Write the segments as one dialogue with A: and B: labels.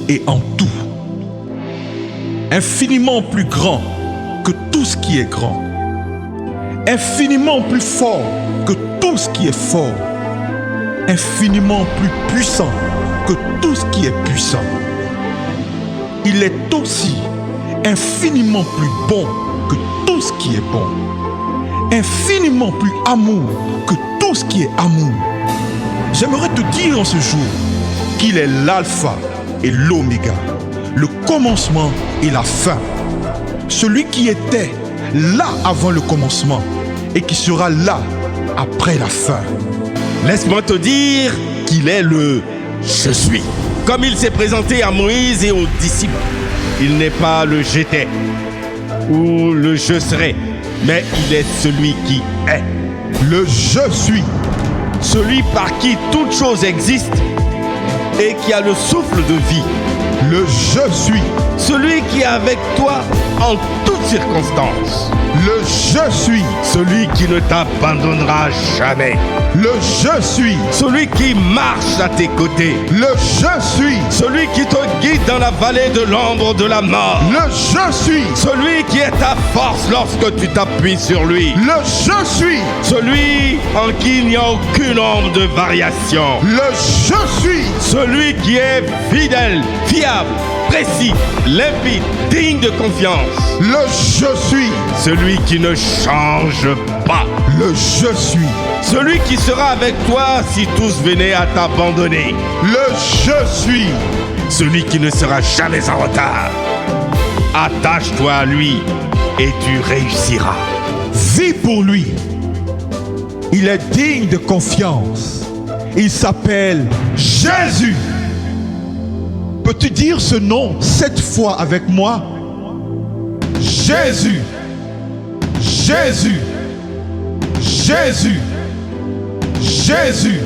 A: et en tout. Infiniment plus grand que tout ce qui est grand. Infiniment plus fort que tout ce qui est fort. Infiniment plus puissant que tout ce qui est puissant. Il est aussi infiniment plus bon que tout ce qui est bon. Infiniment plus amour que tout ce qui est amour. J'aimerais te dire en ce jour qu'il est l'alpha et l'oméga, le commencement et la fin. Celui qui était là avant le commencement et qui sera là après la fin.
B: Laisse-moi te dire qu'il est le « Je suis ». Comme il s'est présenté à Moïse et aux disciples, il n'est pas le « J'étais » ou le « Je serai », mais il est celui qui est.
A: Le « Je suis ».
B: Celui par qui toute chose existe et qui a le souffle de vie.
A: Le « Je suis ».
B: Celui qui est avec toi en toutes circonstances.
A: Le « Je suis ».
B: Celui qui ne t'abandonnera jamais.
A: Le « Je suis ».
B: Celui qui marche à tes côtés.
A: Le « Je suis ».
B: Celui qui te guide dans la vallée de l'ombre de la mort.
A: Le « Je suis ».
B: Celui qui est ta force lorsque tu t'appuies sur lui.
A: Le « Je suis ».
B: Celui en qui il n'y a aucune ombre de variation.
A: Le « Je suis ».
B: Celui qui est fidèle, fiable, précis, limpide, digne de confiance.
A: Le « Je suis ».
B: Celui qui ne change pas.
A: Le « Je suis ».
B: Celui qui sera avec toi si tous venaient à t'abandonner.
A: Le « Je suis ».
B: Celui qui ne sera jamais en retard. Attache-toi à lui et tu réussiras.
A: Vis pour lui. Il est digne de confiance. Il s'appelle Jésus. Peux-tu dire ce nom 7 fois avec moi? Jésus. Jésus. Jésus. Jésus.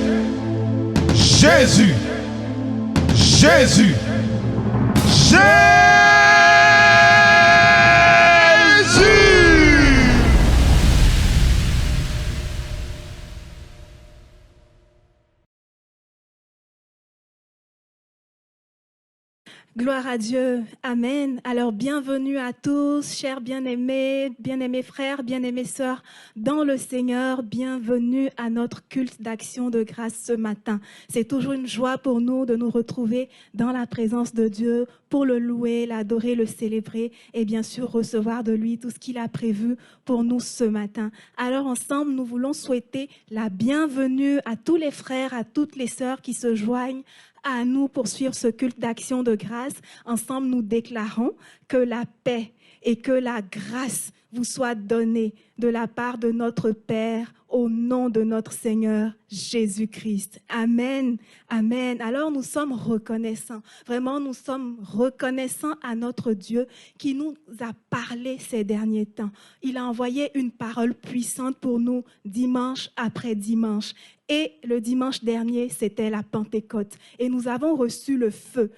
A: Jésus. Jésus. Jésus.
C: Gloire à Dieu. Amen. Alors, bienvenue à tous, chers bien-aimés frères, bien-aimées sœurs dans le Seigneur. Bienvenue à notre culte d'action de grâce ce matin. C'est toujours une joie pour nous de nous retrouver dans la présence de Dieu pour le louer, l'adorer, le célébrer et bien sûr recevoir de lui tout ce qu'il a prévu pour nous ce matin. Alors, ensemble, nous voulons souhaiter la bienvenue à tous les frères, à toutes les sœurs qui se joignent à nous pour suivre ce culte d'action de grâce. Ensemble, nous déclarons que la paix et que la grâce vous soient données de la part de notre Père au nom de notre Seigneur Jésus-Christ. Amen. Amen. Alors nous sommes reconnaissants. Vraiment, nous sommes reconnaissants à notre Dieu qui nous a parlé ces derniers temps. Il a envoyé une parole puissante pour nous dimanche après dimanche. Et le dimanche dernier, c'était la Pentecôte. Et nous avons reçu le feu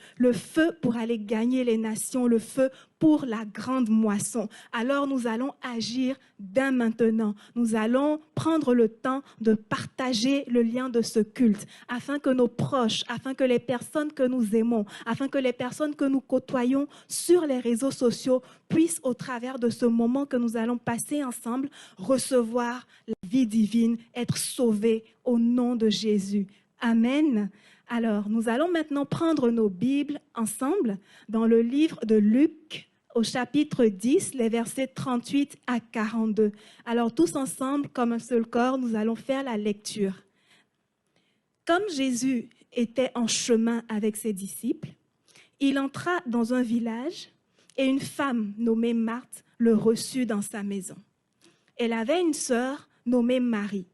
C: pour aller gagner les nations, le feu pour la grande moisson. Alors nous allons agir dès maintenant. Nous allons prendre le temps de partager le lien de ce culte afin que nos proches, afin que les personnes que nous aimons, afin que les personnes que nous côtoyons sur les réseaux sociaux puissent, au travers de ce moment que nous allons passer ensemble, recevoir la vie divine, être sauvés au nom de Jésus. Amen. Alors, nous allons maintenant prendre nos Bibles ensemble dans le livre de Luc, au chapitre 10, les versets 38 à 42. Alors, tous ensemble, comme un seul corps, nous allons faire la lecture. Comme Jésus était en chemin avec ses disciples, il entra dans un village et une femme nommée Marthe le reçut dans sa maison. Elle avait une sœur nommée Marie,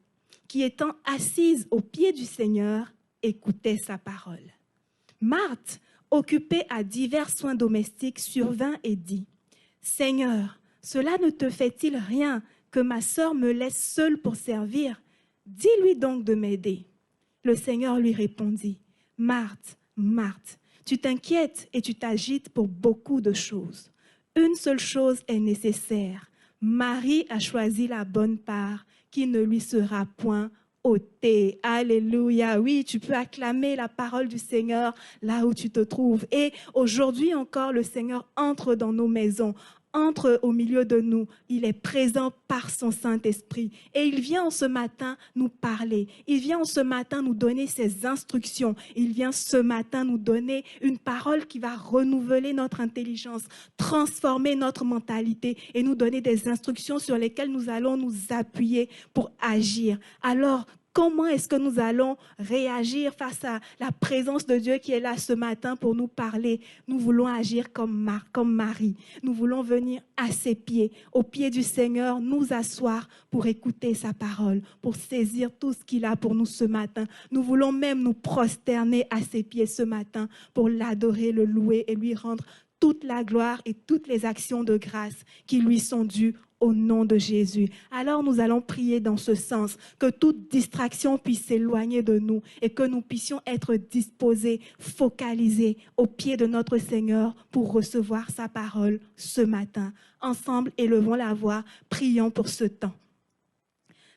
C: qui étant assise aux pieds du Seigneur, écoutait sa parole. Marthe, occupée à divers soins domestiques, survint et dit : « Seigneur, cela ne te fait-il rien que ma sœur me laisse seule pour servir ? Dis-lui donc de m'aider. » Le Seigneur lui répondit : « Marthe, Marthe, tu t'inquiètes et tu t'agites pour beaucoup de choses. Une seule chose est nécessaire. Marie a choisi la bonne part qui ne lui sera point ôté. Alléluia. Oui, tu peux acclamer la parole du Seigneur là où tu te trouves. Et aujourd'hui encore, le Seigneur entre dans nos maisons, entre au milieu de nous. Il est présent par son Saint-Esprit. Et il vient en ce matin nous parler. Il vient en ce matin nous donner ses instructions. Il vient ce matin nous donner une parole qui va renouveler notre intelligence, transformer notre mentalité et nous donner des instructions sur lesquelles nous allons nous appuyer pour agir. Alors, comment est-ce que nous allons réagir face à la présence de Dieu qui est là ce matin pour nous parler? Nous voulons agir comme Marie. Nous voulons venir à ses pieds, aux pieds du Seigneur, nous asseoir pour écouter sa parole, pour saisir tout ce qu'il a pour nous ce matin. Nous voulons même nous prosterner à ses pieds ce matin pour l'adorer, le louer et lui rendre toute la gloire et toutes les actions de grâce qui lui sont dues au nom de Jésus. Alors nous allons prier dans ce sens, que toute distraction puisse s'éloigner de nous et que nous puissions être disposés, focalisés au pied de notre Seigneur pour recevoir sa parole ce matin. Ensemble, élevons la voix, prions pour ce temps.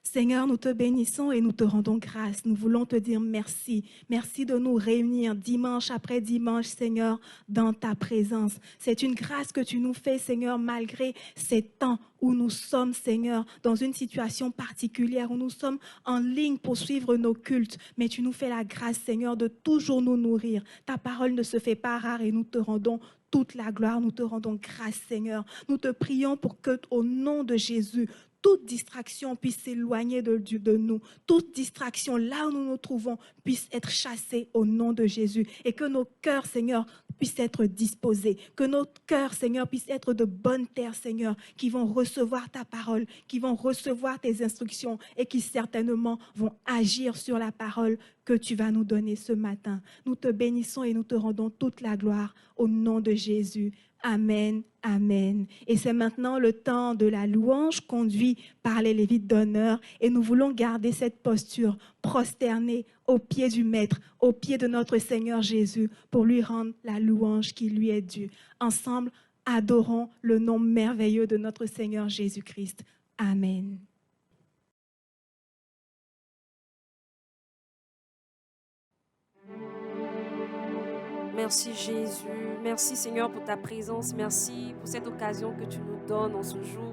C: Seigneur, nous te bénissons et nous te rendons grâce. Nous voulons te dire merci. Merci de nous réunir dimanche après dimanche, Seigneur, dans ta présence. C'est une grâce que tu nous fais, Seigneur, malgré ces temps où nous sommes, Seigneur, dans une situation particulière, où nous sommes en ligne pour suivre nos cultes. Mais tu nous fais la grâce, Seigneur, de toujours nous nourrir. Ta parole ne se fait pas rare et nous te rendons toute la gloire. Nous te rendons grâce, Seigneur. Nous te prions pour que, au nom de Jésus, toute distraction puisse s'éloigner de nous. Toute distraction, là où nous nous trouvons, puisse être chassée au nom de Jésus. Et que nos cœurs, Seigneur, puissent être disposés. Que nos cœurs, Seigneur, puissent être de bonnes terres, Seigneur, qui vont recevoir ta parole, qui vont recevoir tes instructions et qui certainement vont agir sur la parole que tu vas nous donner ce matin. Nous te bénissons et nous te rendons toute la gloire au nom de Jésus. Amen, amen. Et c'est maintenant le temps de la louange conduit par les Lévites d'honneur et nous voulons garder cette posture prosternée aux pieds du Maître, aux pieds de notre Seigneur Jésus pour lui rendre la louange qui lui est due. Ensemble, adorons le nom merveilleux de notre Seigneur Jésus-Christ. Amen.
D: Merci Jésus, merci Seigneur pour ta présence, merci pour cette occasion que tu nous donnes en ce jour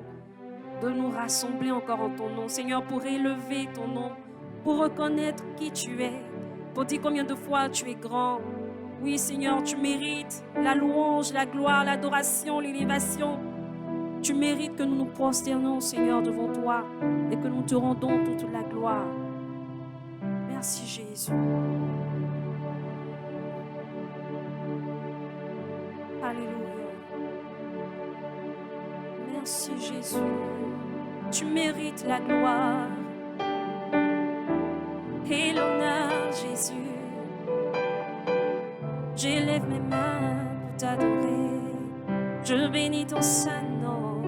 D: de nous rassembler encore en ton nom. Seigneur, pour élever ton nom, pour reconnaître qui tu es, pour dire combien de fois tu es grand. Oui Seigneur, tu mérites la louange, la gloire, l'adoration, l'élévation. Tu mérites que nous nous prosternons Seigneur devant toi et que nous te rendons toute la gloire. Merci Jésus. Alléluia. Merci Jésus. Tu mérites la gloire et l'honneur, Jésus. J'élève mes mains pour t'adorer. Je bénis ton saint nom.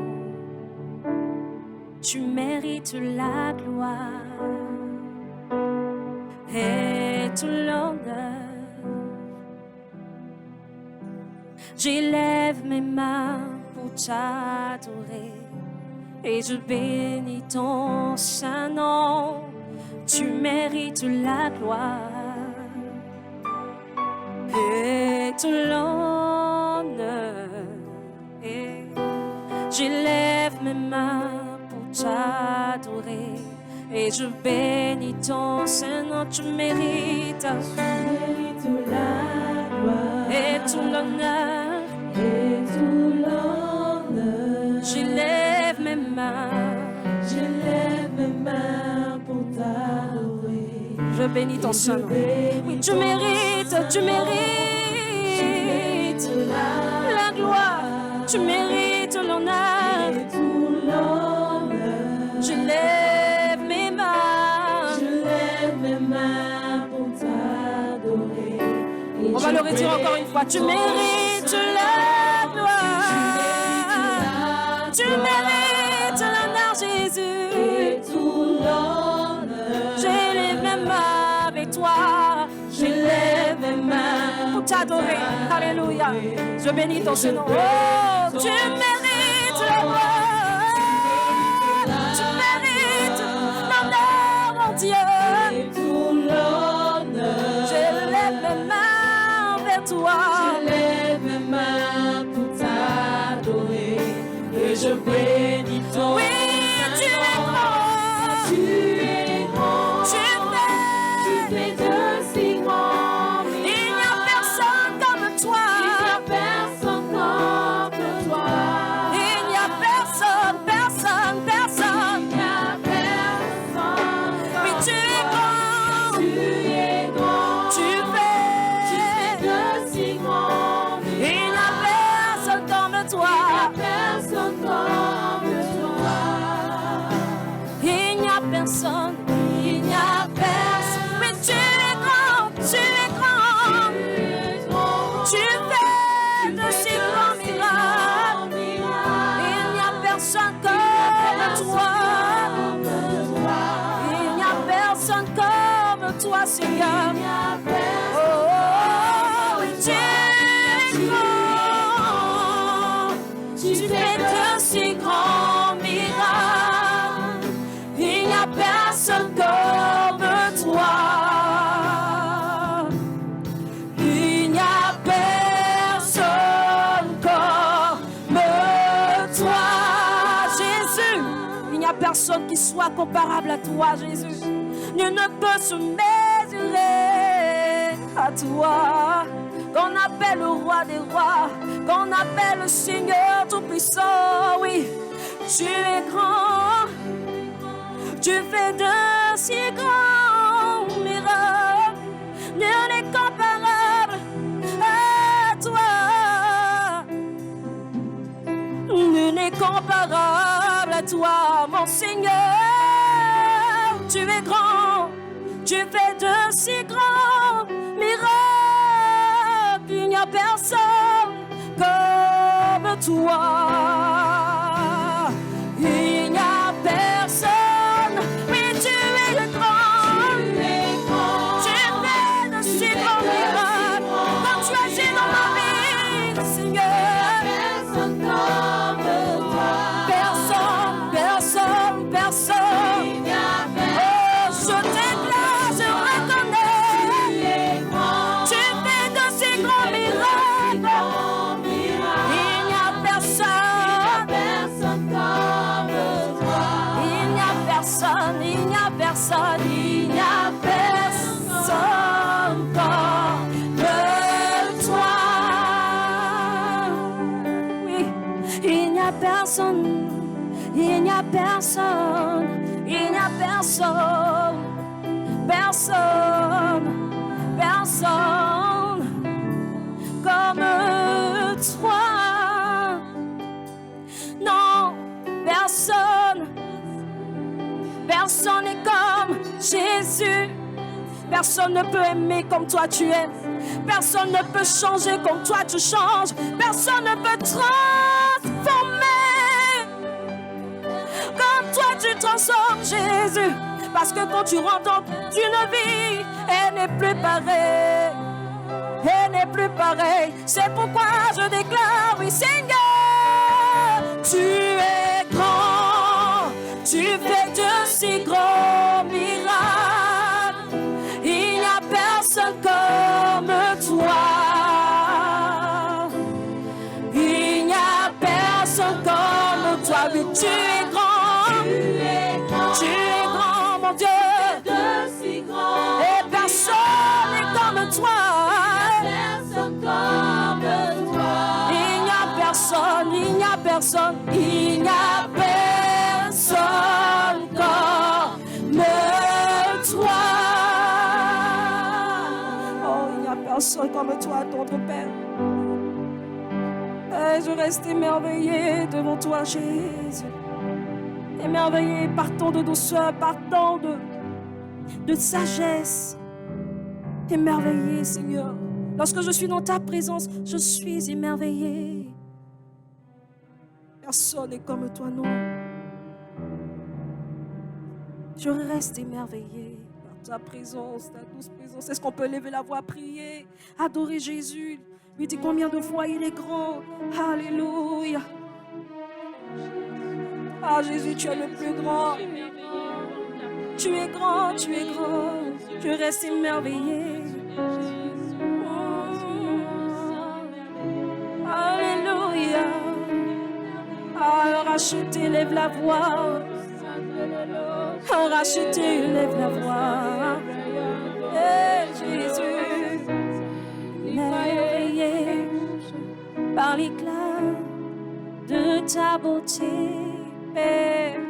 D: Tu mérites la gloire et tout l'honneur. J'élève mes mains pour t'adorer et je bénis ton saint nom. Tu mérites la gloire et tout l'honneur. J'élève mes mains pour t'adorer et je bénis ton saint nom. Tu mérites la gloire et tout l'honneur. Et tout l'honneur. J'élève mes mains pour t'adorer. Je bénis ton saint nom. Oui, tu mérites la gloire. Tu mérites l'honneur. Et tout l'honneur. J'élève mes mains pour t'adorer. On va le redire encore une fois. Tu mérites la gloire. Tu mérites l'honneur, Jésus. Et tout l'honneur. J'élève mes mains avec toi. J'élève mes mains pour t'adorer. Alléluia. Je bénis ton nom. Oh, tu mérites la gloire. Tu mérites l'honneur, mon Dieu. toi, Seigneur. Oh, oui, tu es grand. Tu fais de si grands miracles. Il n'y a personne comme toi. Il n'y a personne comme toi, Jésus. Il n'y a personne qui soit comparable à toi, Jésus. Nul ne peut se mesurer à toi. Qu'on appelle le roi des rois, qu'on appelle le Seigneur tout-puissant, oui. Tu es grand, tu fais de si grands miracles. Nul n'est comparable à toi. Nul n'est comparable à toi, mon Seigneur. Tu es grand, tu fais de si grands miracles. Il n'y a personne comme toi. Il n'y a personne. Oui, tu es grand. Tu fais de si grands miracles. Comme tu as dit dans ma vie, Seigneur. Personne comme toi. Personne. Oh, je t'éclate, je reconnais. Tu fais de si grands miracles. Il n'y a personne comme toi. Il n'y a personne comme toi. Oui, il n'y a personne. Il n'y a personne comme toi. Non, personne n'est comme Jésus. Personne ne peut aimer comme toi tu aimes. Personne ne peut changer comme toi tu changes. Personne ne peut transformer comme toi tu transformes, Jésus. Parce que quand tu rentres dans une vie, elle n'est plus pareille. Elle n'est plus pareille. C'est pourquoi je déclare, oui Seigneur, tu es grand. Tu fais de si grands miracles. Il n'y a personne comme toi. Il n'y a personne comme toi. Oui, tu es grand. Tu es grand, mon Dieu. Et personne n'est comme toi. Il n'y a personne comme toi. Oh, il n'y a personne comme toi, notre Père. Et je reste émerveillée devant toi, Jésus. Émerveillée par tant de douceur, par tant de sagesse. Émerveillée, Seigneur. Lorsque je suis dans ta présence, je suis émerveillée. Personne n'est comme toi, non. Je reste émerveillée par ta présence, ta douce présence. Est-ce qu'on peut lever la voix, prier, adorer Jésus, lui dire combien de fois il est grand. Alléluia. Ah Jésus, tu es le plus grand. Tu es grand, tu es grand. Je reste émerveillée. Alléluia. Ah, racheté, lève la voix. Ah, racheté, lève la voix. Et Jésus, merveillé par l'éclat de ta beauté, Père.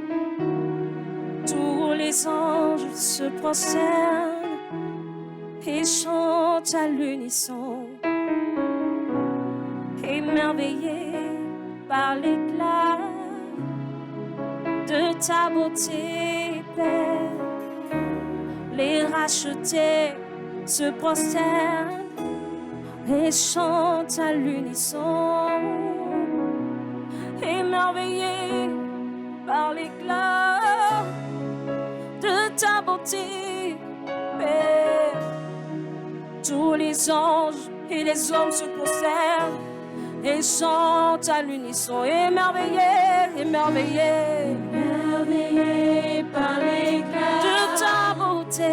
D: Tous les anges se prosternent et chantent à l'unisson. Émerveillé par l'éclat de ta beauté, Père. Les rachetés se prosternent et chantent à l'unisson. Émerveillé par l'éclat de ta beauté, Père. Tous les anges et les hommes se prosternent et chantent à l'unisson. Émerveillés, émerveillés,
E: Émerveillés par l'éclat
D: de ta beauté.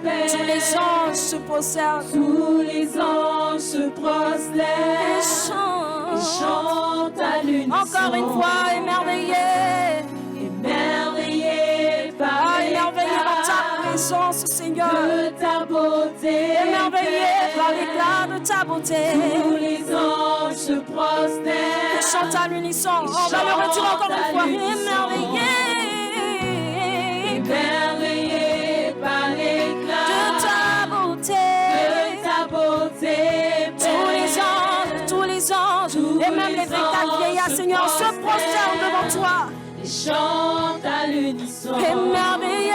E: Père.
D: Tous les anges se prosternent
E: Tous les anges se
D: et
E: prosternent
D: chantent.
E: à l'unisson.
D: Encore une fois, émerveillés.
E: Émerveillés par
D: Émerveillés par ta
E: l'éclat
D: présence, Seigneur.
E: de ta beauté.
D: Émerveillés par
E: Père.
D: l'éclat de ta beauté.
E: Tous les anges se
D: Et
E: prosternent.
D: chante à l'unisson. On va le redire encore une fois. Émerveillés
E: Émerveillés par l'éclat
D: de ta beauté. Tous les anges, et même les véritables vieillards, Seigneur, se prosternent devant toi.
E: et chantent à l'unisson.
D: Émerveillés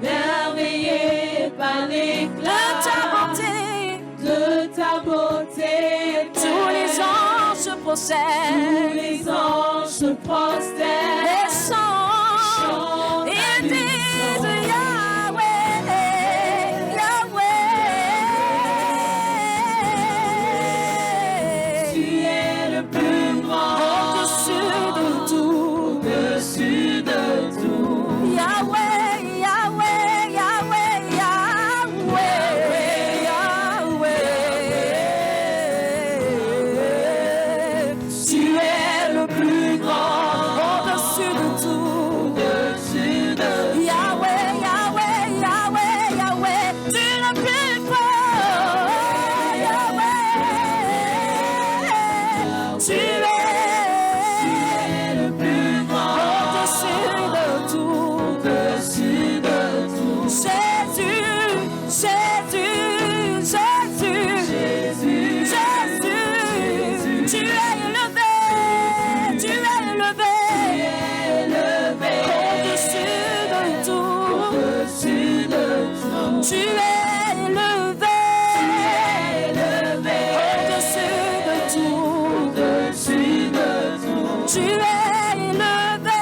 E: Émerveillés par
D: de
E: l'éclat
D: ta beauté.
E: de ta beauté.
D: Tous les anges se
E: Tous
D: prosternent
E: les anges se prosternent.
D: et chantent. Ils disent Yahweh, Yahweh.
E: Tu es le plus grand
D: Au-dessus de tout.
E: au-dessus de tout.
D: Yahweh, Yahweh, Yahweh, Yahweh, Yahweh. Tu es le plus grand au-dessus de tout.
E: Au-dessus de
D: Yahweh, Yahweh, Yahweh, Yahweh. Tu es le plus fort. Yahweh. Tu es
E: le plus grand
D: au-dessus de tout.
E: au-dessus de tout.
D: Jésus, Jésus, Jésus, Jésus, tu es élevé, tu es élevé, au-dessus de tout,
E: Au-dessus de tout.
D: tu es élevé, au-dessus de tout,
E: Au-dessus de tout.
D: tu es élevé,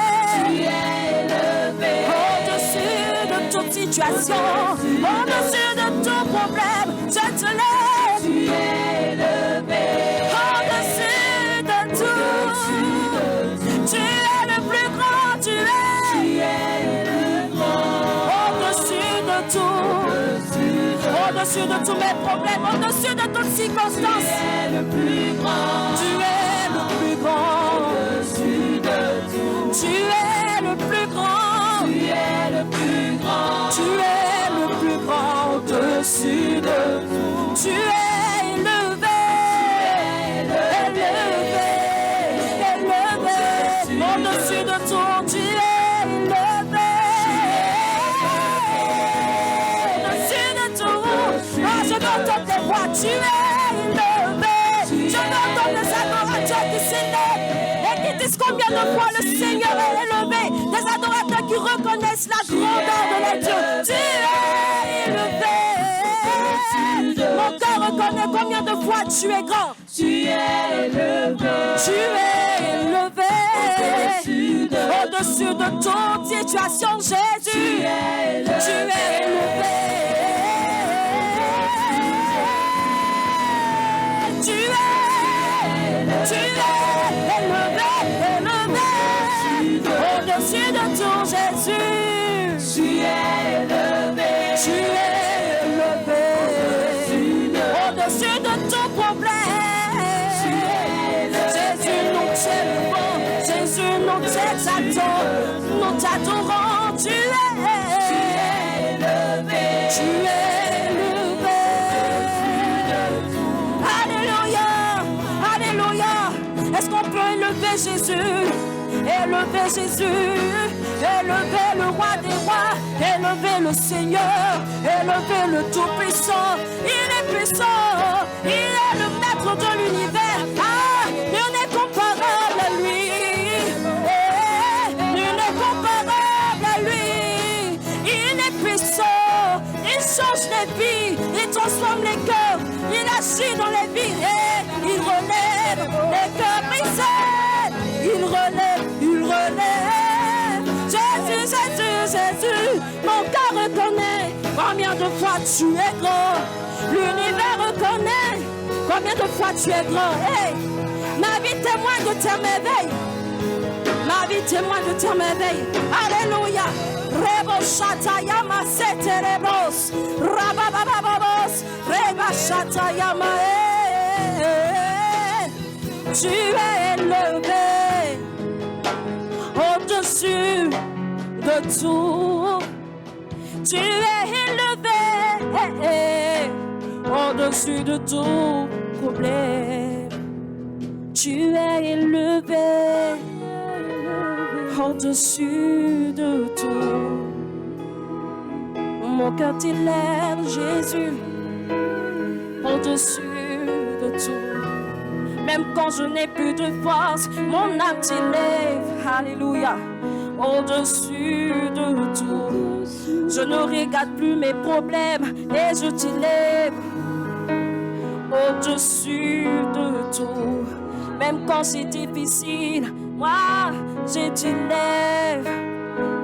D: au-dessus de toute situation, au-dessus de tout problème, je te lève.
E: Tu es élevé.
D: Au-dessus de tout, tu es le plus grand, tu es au-dessus de tout, au-dessus de tous mes problèmes, au-dessus de toutes circonstances.
E: Le plus grand
D: Tu es le plus grand,
E: au-dessus de tout.
D: tu es le plus grand,
E: Tu es le plus grand
D: tu es le plus grand au-dessus de tout. Tu es élevé, élevé, élevé, au-dessus de tout, tu es élevé, au-dessus de tout. Ah, je veux entendre tes voix, tu es élevé. Je veux entendre les adorateurs qui s'élèvent et qui disent combien de fois le Seigneur est élevé. Des adorateurs qui reconnaissent la grandeur de notre Dieu. Tu es élevé. Mon cœur reconnaît combien de fois tu es grand.
E: Tu es élevé.
D: Tu es élevé. Au-dessus de toute situation, Jésus. Tu es élevé. Tu es élevé, élevé. Au-dessus de tout, Jésus.
E: Tu es élevé.
D: Tu es élevé. Au-dessus de tout problème. Jésus, nous t'aimons. Jésus, nous t'exaltons. Nous t'adorons. Tu es
E: Élevé.
D: Tu es élevé. Alléluia. Alléluia. Est-ce qu'on peut élever Jésus? Élever Jésus. Élever le roi des rois. Élever le Seigneur. Élever le Tout-Puissant. Il est puissant. Il est le maître de l'univers. Ah, nul n'est comparable à lui. Nul n'est comparable à lui. Il est puissant. Il change les vies. Il transforme les cœurs. Il agit dans les vies. Et il relève les cœurs brisés. Il relève. Jésus, Jésus, Jésus.
F: fois tu es grand. L'univers reconnaît combien de fois tu es grand. Hey, ma vie témoigne de tes merveilles. Ma vie témoigne de tes merveilles. Alléluia. Rebo Shatayama Seterebos. Rababababos. Reba Shatayama. Tu es élevé au-dessus de tout. Tu es élevé au-dessus de tout problème. Tu es élevé au-dessus de tout. Mon cœur t'élève, Jésus, au-dessus de tout. Même quand je n'ai plus de force, mon âme t'élève, alléluia, au-dessus de tout. Je ne regarde plus mes problèmes et je t'élève au-dessus de tout. Même quand c'est difficile, moi je t'élève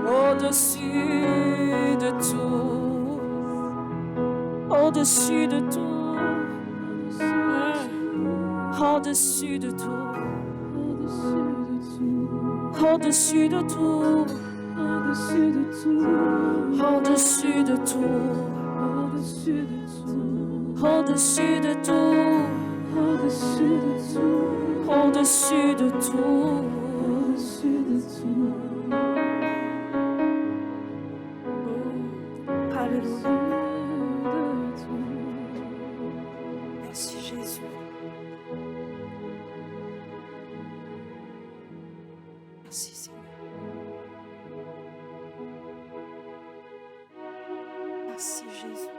F: au-dessus de tout. Au-dessus de tout. Au-dessus de tout. Au-dessus de tout. Au-dessus de tout. Au-dessus de tout. Au-dessus de tout. Au-dessus de tout. Alléluia. Merci Jésus. Merci Seigneur. Merci Jésus.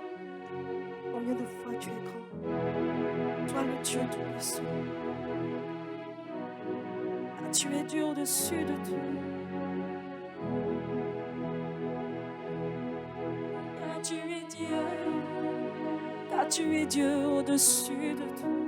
F: Combien de fois tu es grand. Toi le Dieu tout-puissant. Ah, tu es Dieu au-dessus de tout. Car tu es Dieu. Car tu es Dieu au-dessus de tout.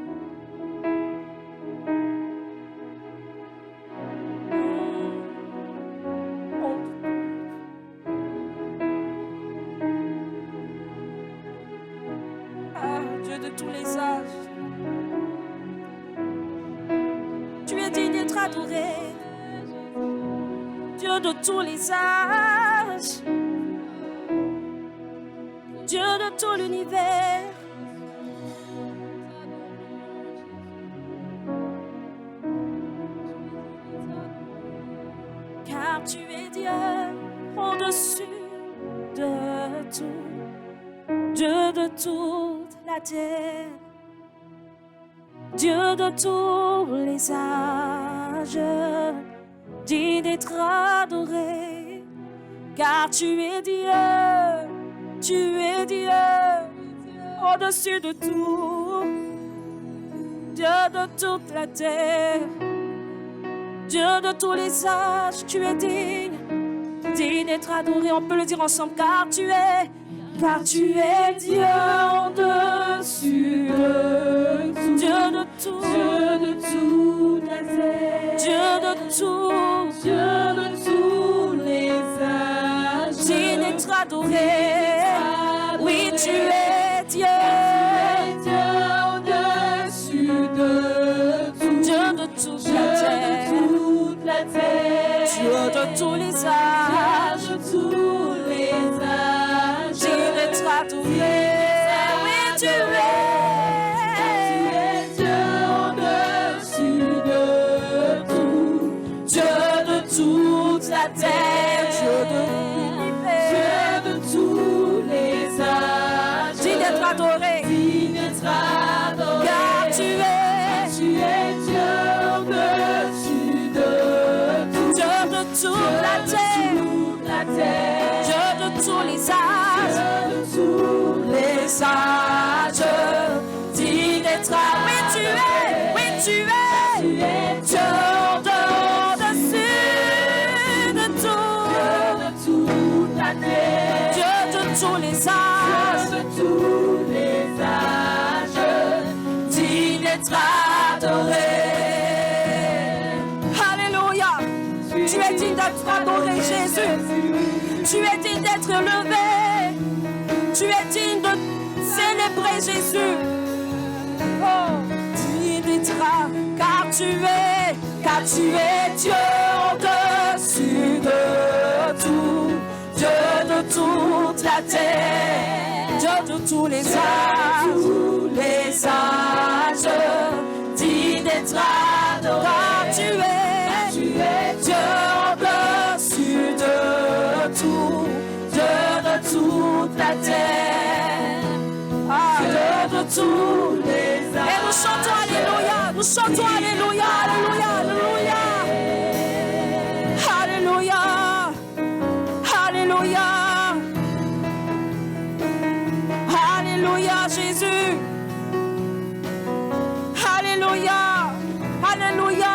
F: Dieu de tous les âges, Dieu de tout l'univers. Car tu es Dieu au-dessus de tout, Dieu de toute la terre, Dieu de tous les âges, digne d'être adoré, car tu es Dieu au-dessus de tout, Dieu de toute la terre, Dieu de tous les âges, tu es digne d'être adoré. On peut le dire ensemble, car tu es Dieu au-dessus de tout, Dieu de toute la terre, Dieu de tous les âges, digne d'être adoré. Oui, tu es Dieu au-dessus de tout, Dieu de toute la terre, Dieu de tous les âges, digne d'être adoré. Oui, tu es Dieu au-dessus de tout, Dieu de toute la terre, Dieu de l'univers, Dieu de tous les âges, digne d'être adoré, car tu es Dieu au-dessus de tout, Dieu de toute la terre, Dieu de tous les âges, digne d'être adoré. Oui, tu es Dieu au-dessus de tout, Dieu de tous les âges, digne d'être adoré. Alléluia. Tu es digne d'être adoré, Jésus. Tu es digne d'être élevé. Tu Tu es digne de célébrer Jésus. Oh, digne car tu es Dieu au-dessus de tout, Dieu de toute la terre, Dieu de tous les âges, digne d'être adoré, car tu es Dieu au-dessus de tout, Dieu de toute la terre, Dieu de tous les âges. Et nous chantons Alléluia, nous chantons Alléluia, Alléluia, Alléluia, Alléluia, Alléluia, Alléluia Jésus, Alléluia, Alléluia.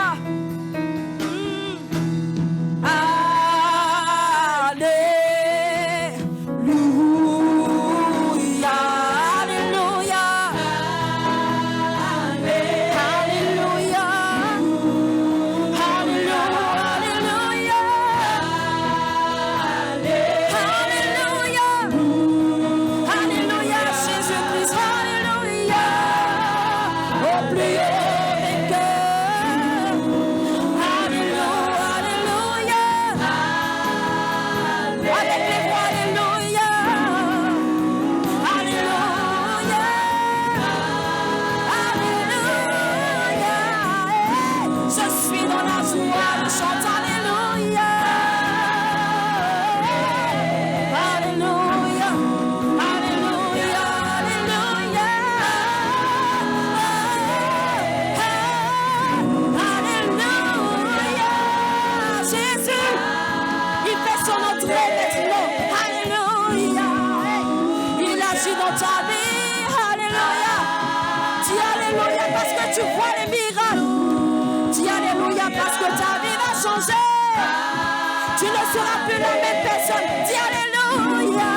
F: Tu ne seras plus la même personne. Dis Alléluia.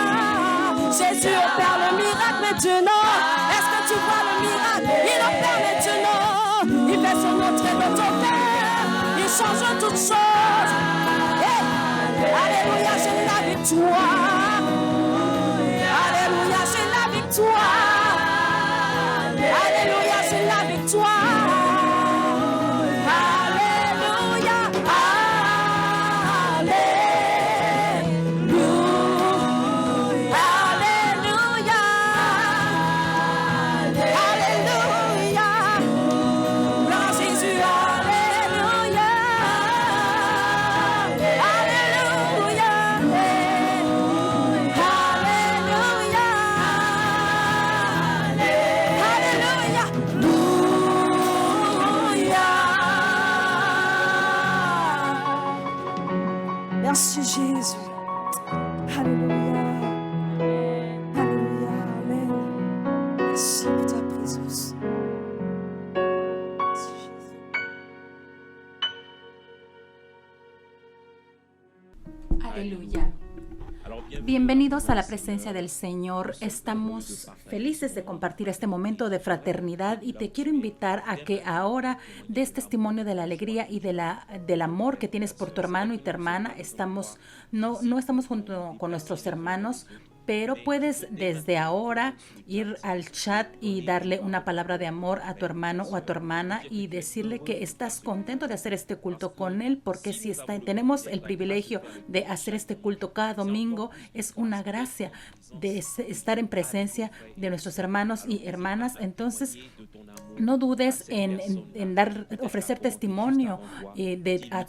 F: Jésus opère le miracle maintenant. Est-ce que tu vois le miracle? Il opère maintenant. Il fait son entrée dans ton cœur. Il change toutes choses. Hey. Alléluia, j'ai la victoire. Alléluia, j'ai la victoire. Alléluia, j'ai la victoire. Merci Jésus. Alléluia. Alléluia. Amen. Merci pour ta présence. Merci Jésus.
G: Aleluya. Bienvenidos a la presencia del Señor. Estamos felices de compartir este momento de fraternidad y te quiero invitar a que ahora des testimonio de la alegría y del amor que tienes por tu hermano y tu hermana. No estamos junto con nuestros hermanos, pero puedes desde ahora ir al chat y darle una palabra de amor a tu hermano o a tu hermana y decirle que estás contento de hacer este culto con él, porque si tenemos el privilegio de hacer este culto cada domingo, es una gracia de estar en presencia de nuestros hermanos y hermanas. Entonces, no dudes en ofrecer testimonio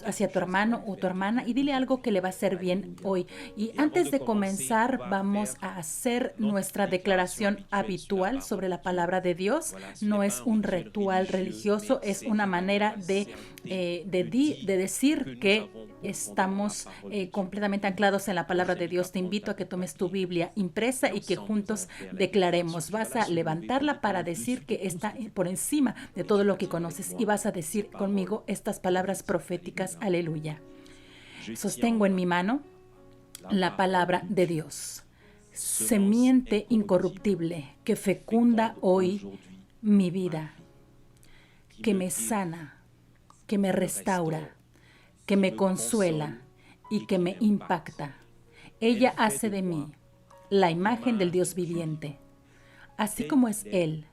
G: hacia tu hermano o tu hermana y dile algo que le va a hacer bien hoy. Y antes de comenzar, vamos a hacer nuestra declaración habitual sobre la palabra de Dios. No es un ritual religioso, es una manera de decir que estamos completamente anclados en la palabra de Dios. Te invito a que tomes tu Biblia impresa y que juntos declaremos. Vas a levantarla para decir que está por encima de todo lo que conoces y vas a decir conmigo estas palabras proféticas. Aleluya. Sostengo en mi mano la palabra de Dios, semiente incorruptible que fecunda hoy mi vida, que me sana, que me restaura, que me consuela y que me impacta. Ella hace de mí la imagen del Dios viviente. Así como es Él,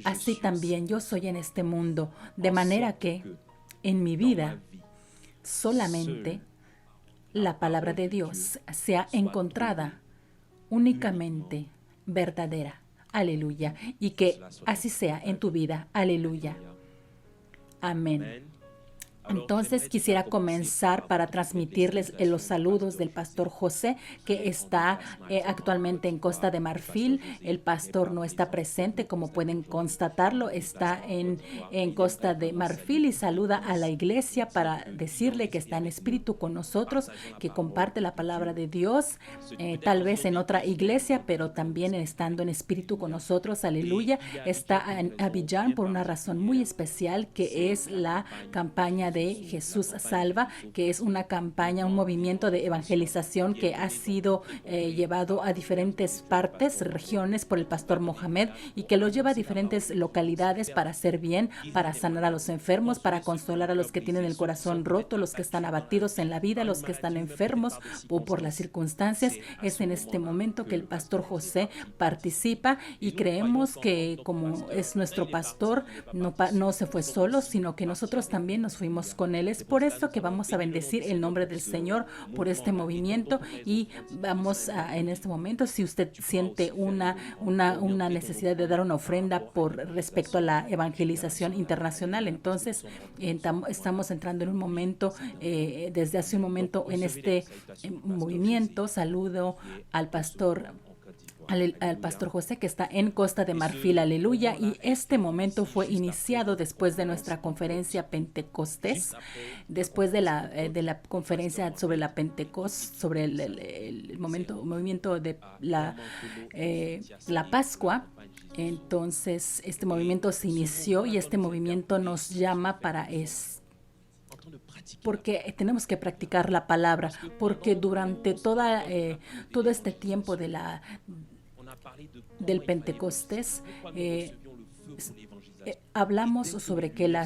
G: así también yo soy en este mundo, de manera que en mi vida solamente la palabra de Dios sea encontrada únicamente verdadera. Aleluya. Y que así sea en tu vida. Aleluya. Amén. Entonces quisiera comenzar para transmitirles los saludos del pastor José, que está actualmente en Costa de Marfil. El pastor no está presente, como pueden constatarlo, está en Costa de Marfil y saluda a la iglesia para decirle que está en espíritu con nosotros, que comparte la palabra de Dios, tal vez en otra iglesia, pero también estando en espíritu con nosotros. Aleluya. Está en Abidjan por una razón muy especial, que es la campaña de Jesús Salva, que es una campaña, un movimiento de evangelización que ha sido llevado a diferentes partes, regiones por el pastor Mohamed, y que lo lleva a diferentes localidades para hacer bien, para sanar a los enfermos, para consolar a los que tienen el corazón roto, los que están abatidos en la vida, los que están enfermos por las circunstancias. Es en este momento que el pastor José participa, y creemos que como es nuestro pastor, no se fue solo, sino que nosotros también nos fuimos con él. Es por esto que vamos a bendecir el nombre del Señor por este movimiento, y vamos en este momento, si usted siente una necesidad de dar una ofrenda por respecto a la evangelización internacional, entonces estamos entrando en un momento, desde hace un momento en este movimiento. Saludo al pastor José, que está en Costa de Marfil. Aleluya. Y este momento fue iniciado después de nuestra conferencia Pentecostés, después de la conferencia sobre la Pentecostés, sobre el movimiento de la Pascua. Entonces este movimiento se inició, y este movimiento nos llama para porque tenemos que practicar la palabra, porque durante todo este tiempo del Pentecostés hablamos sobre que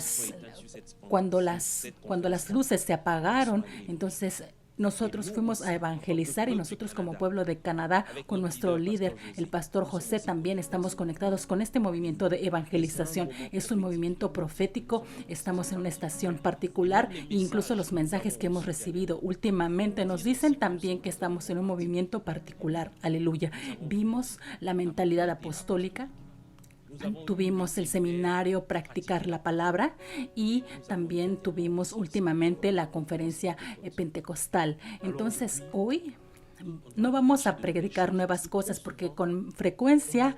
G: cuando las luces se apagaron, entonces nosotros fuimos a evangelizar, y nosotros como pueblo de Canadá, con nuestro líder, el pastor José, también estamos conectados con este movimiento de evangelización. Es un movimiento profético, estamos en una estación particular, e incluso los mensajes que hemos recibido últimamente nos dicen también que estamos en un movimiento particular. Aleluya. Vimos la mentalidad apostólica, tuvimos el seminario Practicar la Palabra, y también tuvimos últimamente la conferencia pentecostal. Entonces hoy no vamos a predicar nuevas cosas, porque con frecuencia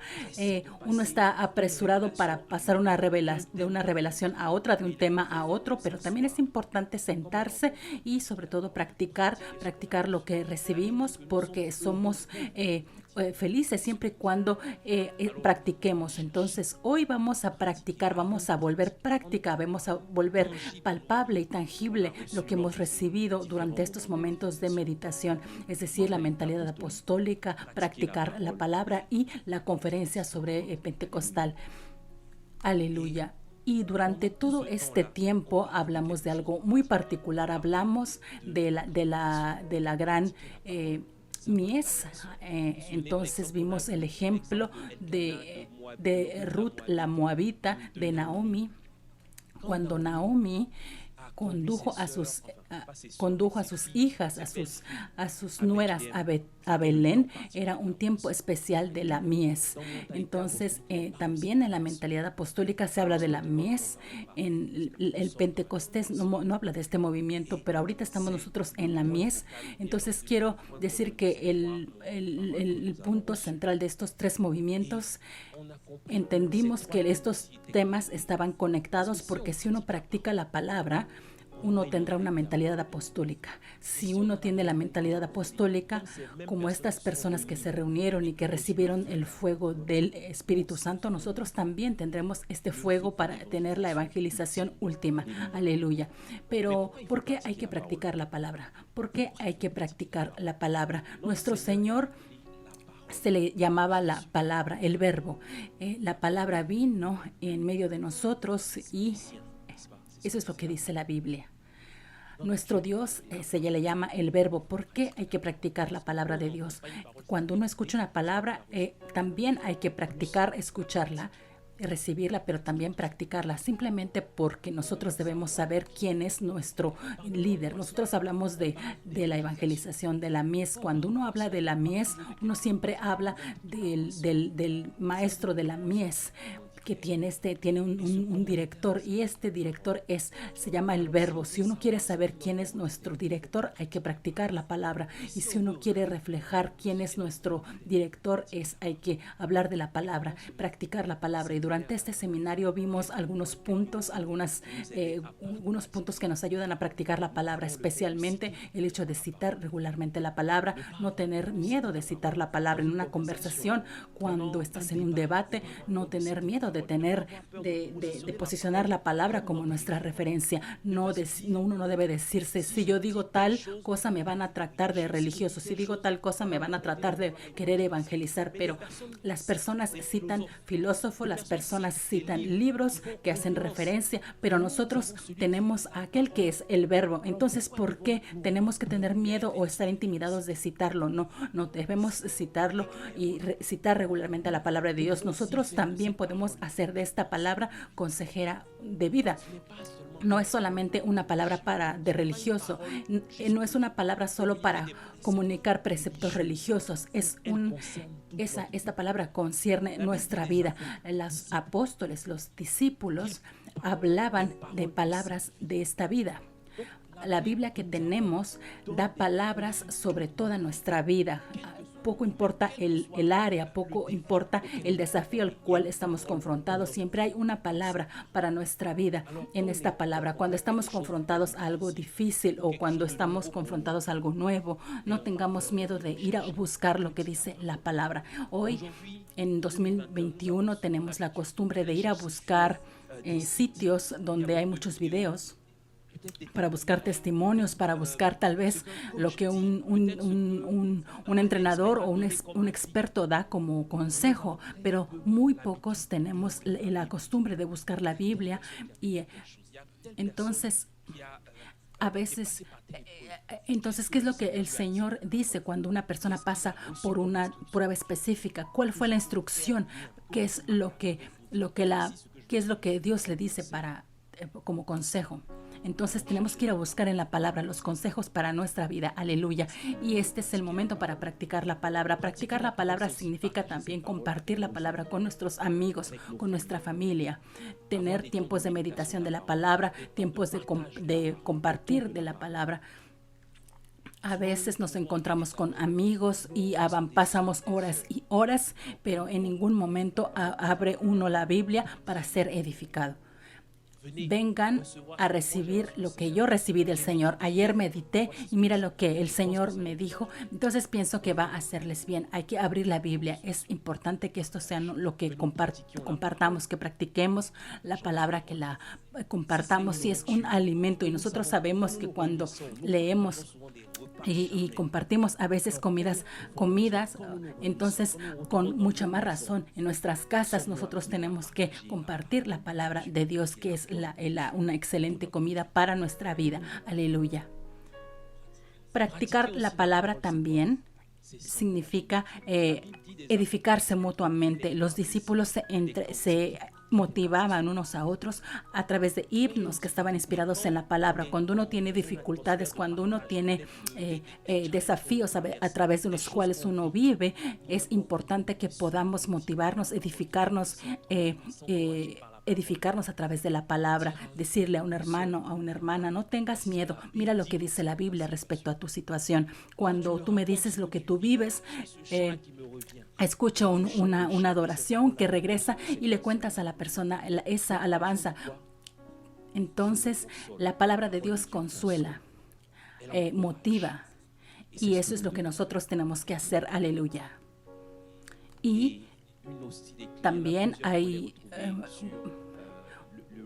G: uno está apresurado para pasar de una revelación a otra, de un tema a otro, pero también es importante sentarse y sobre todo practicar lo que recibimos, porque somos felices siempre y cuando practiquemos. Entonces hoy vamos a practicar, vamos a volver práctica, vamos a volver palpable y tangible lo que hemos recibido durante estos momentos de meditación, es decir, la mentalidad apostólica, practicar la palabra y la conferencia sobre Pentecostal. Aleluya. Y durante todo este tiempo hablamos de algo muy particular, hablamos de la gran mies. Entonces vimos el ejemplo de Ruth la Moabita, de Naomi, cuando Naomi condujo a sus hijas, a sus nueras a Belén. Era un tiempo especial de la mies. Entonces también en la mentalidad apostólica se habla de la mies. En el Pentecostés no habla de este movimiento, pero ahorita estamos nosotros en la mies. Entonces quiero decir que el punto central de estos tres movimientos, entendimos que estos temas estaban conectados, porque si uno practica la palabra, uno tendrá una mentalidad apostólica. Si uno tiene la mentalidad apostólica, como estas personas que se reunieron y que recibieron el fuego del Espíritu Santo, nosotros también tendremos este fuego para tener la evangelización última. Aleluya. Pero ¿por qué hay que practicar la palabra? ¿Por qué hay que practicar la palabra? Nuestro Señor se le llamaba la palabra, el verbo. La palabra vino en medio de nosotros, y eso es lo que dice la Biblia. Nuestro Dios se le llama el verbo. ¿Por qué hay que practicar la palabra de Dios? Cuando uno escucha una palabra, también hay que practicar escucharla, recibirla, pero también practicarla, simplemente porque nosotros debemos saber quién es nuestro líder. Nosotros hablamos de la evangelización, de la mies. Cuando uno habla de la mies, uno siempre habla del maestro de la mies, que tiene un director, y este director se llama el verbo. Si uno quiere saber quién es nuestro director, hay que practicar la palabra, y si uno quiere reflejar quién es nuestro director, hay que hablar de la palabra, practicar la palabra. Y durante este seminario vimos algunos puntos que nos ayudan a practicar la palabra, especialmente el hecho de citar regularmente la palabra, no tener miedo de citar la palabra en una conversación, cuando estás en un debate, no tener miedo de posicionar la palabra como nuestra referencia. Uno no debe decirse, si yo digo tal cosa me van a tratar de religioso, si digo tal cosa me van a tratar de querer evangelizar. Pero las personas citan filósofos, las personas citan libros que hacen referencia, pero nosotros tenemos a aquel que es el verbo. Entonces, ¿por qué tenemos que tener miedo o estar intimidados de citarlo? No debemos citarlo y citar regularmente la palabra de Dios. Nosotros también podemos hacer de esta palabra consejera de vida. No es solamente una palabra de religioso, no es una palabra solo para comunicar preceptos religiosos. Esta palabra concierne nuestra vida. Los apóstoles, los discípulos, hablaban de palabras de esta vida. La Biblia que tenemos da palabras sobre toda nuestra vida. Poco importa el área, poco importa el desafío al cual estamos confrontados. Siempre hay una palabra para nuestra vida en esta palabra. Cuando estamos confrontados a algo difícil o cuando estamos confrontados a algo nuevo, no tengamos miedo de ir a buscar lo que dice la palabra. Hoy, en 2021, tenemos la costumbre de ir a buscar sitios donde hay muchos videos, para buscar testimonios, para buscar tal vez lo que un entrenador o un experto da como consejo, pero muy pocos tenemos la costumbre de buscar la Biblia. Y entonces, a veces, ¿qué es lo que el Señor dice cuando una persona pasa por una prueba específica? ¿Cuál fue la instrucción? ¿Qué es lo que Dios le dice como consejo? Entonces tenemos que ir a buscar en la palabra los consejos para nuestra vida. Aleluya. Y este es el momento para practicar la palabra. Practicar la palabra significa también compartir la palabra con nuestros amigos, con nuestra familia. Tener tiempos de meditación de la palabra, tiempos de compartir de la palabra. A veces nos encontramos con amigos y pasamos horas y horas, pero en ningún momento abre uno la Biblia para ser edificado. Vengan a recibir lo que yo recibí del Señor. Ayer medité y mira lo que el Señor me dijo. Entonces pienso que va a hacerles bien. Hay que abrir la Biblia. Es importante que esto sea lo que compartamos, que practiquemos la palabra, que la compartamos. Si es un alimento, y nosotros sabemos que cuando leemos y compartimos a veces comidas, entonces con mucha más razón en nuestras casas nosotros tenemos que compartir la palabra de Dios, que es una excelente comida para nuestra vida. Aleluya. Practicar la palabra también significa edificarse mutuamente. Los discípulos se motivaban unos a otros a través de himnos que estaban inspirados en la palabra. Cuando uno tiene dificultades, cuando uno tiene desafíos a través de los cuales uno vive, es importante que podamos motivarnos, edificarnos a través de la palabra, decirle a un hermano, a una hermana, no tengas miedo, mira lo que dice la Biblia respecto a tu situación. Cuando tú me dices lo que tú vives, escucho una adoración que regresa y le cuentas a la persona esa alabanza. Entonces, la palabra de Dios consuela, motiva, y eso es lo que nosotros tenemos que hacer. Aleluya. Y también hay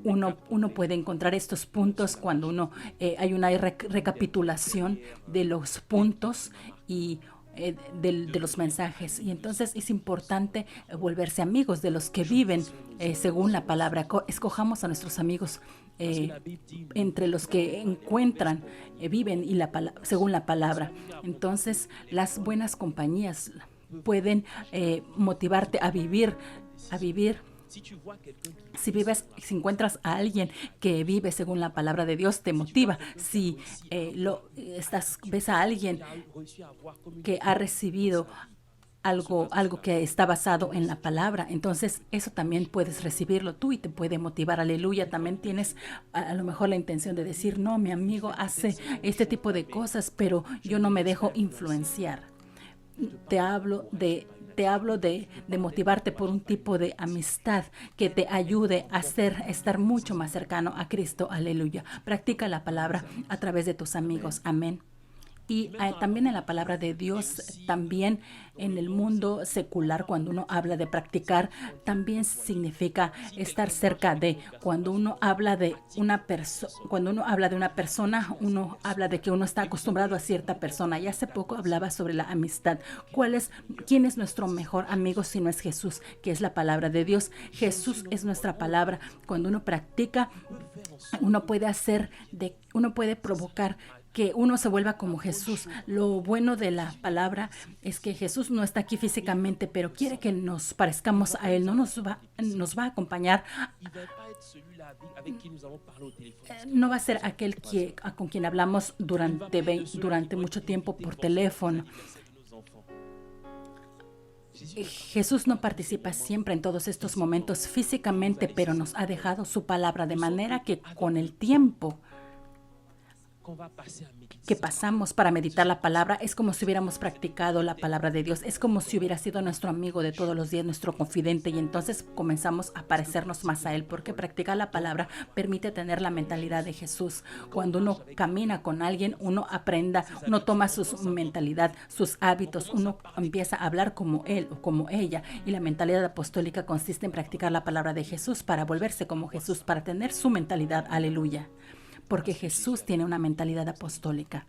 G: uno puede encontrar estos puntos cuando hay una recapitulación de los puntos, y de los mensajes. Y entonces es importante volverse amigos de los que viven según la palabra. Escojamos a nuestros amigos entre los que encuentran, viven y según la palabra. Entonces las buenas compañías pueden motivarte a vivir. Si encuentras a alguien que vive según la palabra de Dios, te motiva. Si ves a alguien que ha recibido algo que está basado en la palabra, entonces eso también puedes recibirlo tú y te puede motivar. Aleluya. También tienes a lo mejor la intención de decir, no, mi amigo hace este tipo de cosas, pero yo no me dejo influenciar. Te hablo de motivarte por un tipo de amistad que te ayude a estar mucho más cercano a Cristo. Aleluya. Practica la palabra a través de tus amigos. Amén. Y también en la palabra de Dios, también en el mundo secular, cuando uno habla de practicar, también significa estar cerca de. Cuando uno habla de una persona, uno habla de que uno está acostumbrado a cierta persona. Y hace poco hablaba sobre la amistad. ¿Quién es nuestro mejor amigo si no es Jesús, que es la palabra de Dios? Jesús es nuestra palabra. Cuando uno practica, uno puede provocar que uno se vuelva como Jesús. Lo bueno de la palabra es que Jesús no está aquí físicamente, pero quiere que nos parezcamos a Él. No nos va a acompañar. No va a ser aquel con quien hablamos durante mucho tiempo por teléfono. Jesús no participa siempre en todos estos momentos físicamente, pero nos ha dejado su palabra, de manera que con el tiempo que pasamos para meditar la palabra, es como si hubiéramos practicado la palabra de Dios. Es como si hubiera sido nuestro amigo de todos los días, nuestro confidente, y entonces comenzamos a parecernos más a Él, porque practicar la palabra permite tener la mentalidad de Jesús. Cuando uno camina con alguien, uno toma su mentalidad, sus hábitos, uno empieza a hablar como él o como ella, y la mentalidad apostólica consiste en practicar la palabra de Jesús para volverse como Jesús, para tener su mentalidad. Aleluya. Porque Jesús tiene una mentalidad apostólica.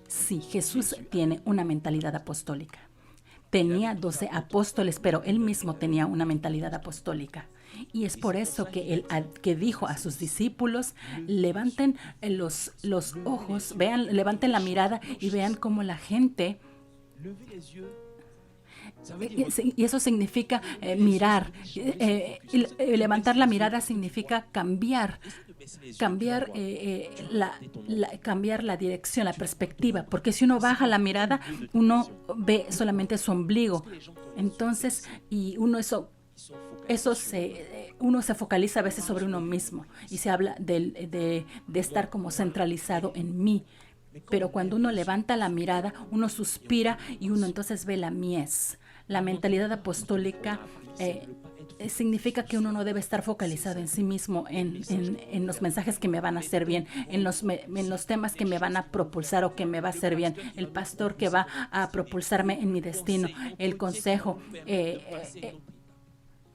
G: Sí, Jesús tiene una mentalidad apostólica. Tenía 12 apóstoles, pero Él mismo tenía una mentalidad apostólica. Y es por eso que Él dijo a sus discípulos, levanten los ojos, levanten la mirada y vean cómo la gente... Y eso significa mirar. Levantar la mirada significa cambiar la dirección, la perspectiva, porque si uno baja la mirada, uno ve solamente su ombligo. Entonces, y uno se focaliza a veces sobre uno mismo y se habla de estar como centralizado en mí. Pero cuando uno levanta la mirada, uno suspira y uno entonces ve la mies. La mentalidad apostólica significa que uno no debe estar focalizado en sí mismo, en los mensajes que me van a hacer bien, en los temas que me van a propulsar o que me va a hacer bien, el pastor que va a propulsarme en mi destino, el consejo.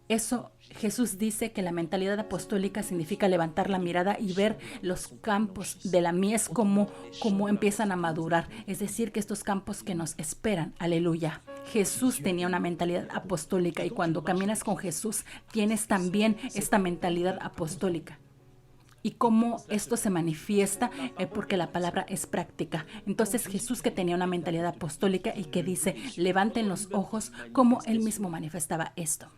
G: Eso, Jesús dice que la mentalidad apostólica significa levantar la mirada y ver los campos de la mies como empiezan a madurar. Es decir, que estos campos que nos esperan. Aleluya. Jesús tenía una mentalidad apostólica y cuando caminas con Jesús tienes también esta mentalidad apostólica. ¿Y cómo esto se manifiesta? Porque la palabra es práctica. Entonces Jesús, que tenía una mentalidad apostólica y que dice, levanten los ojos, como Él mismo manifestaba esto.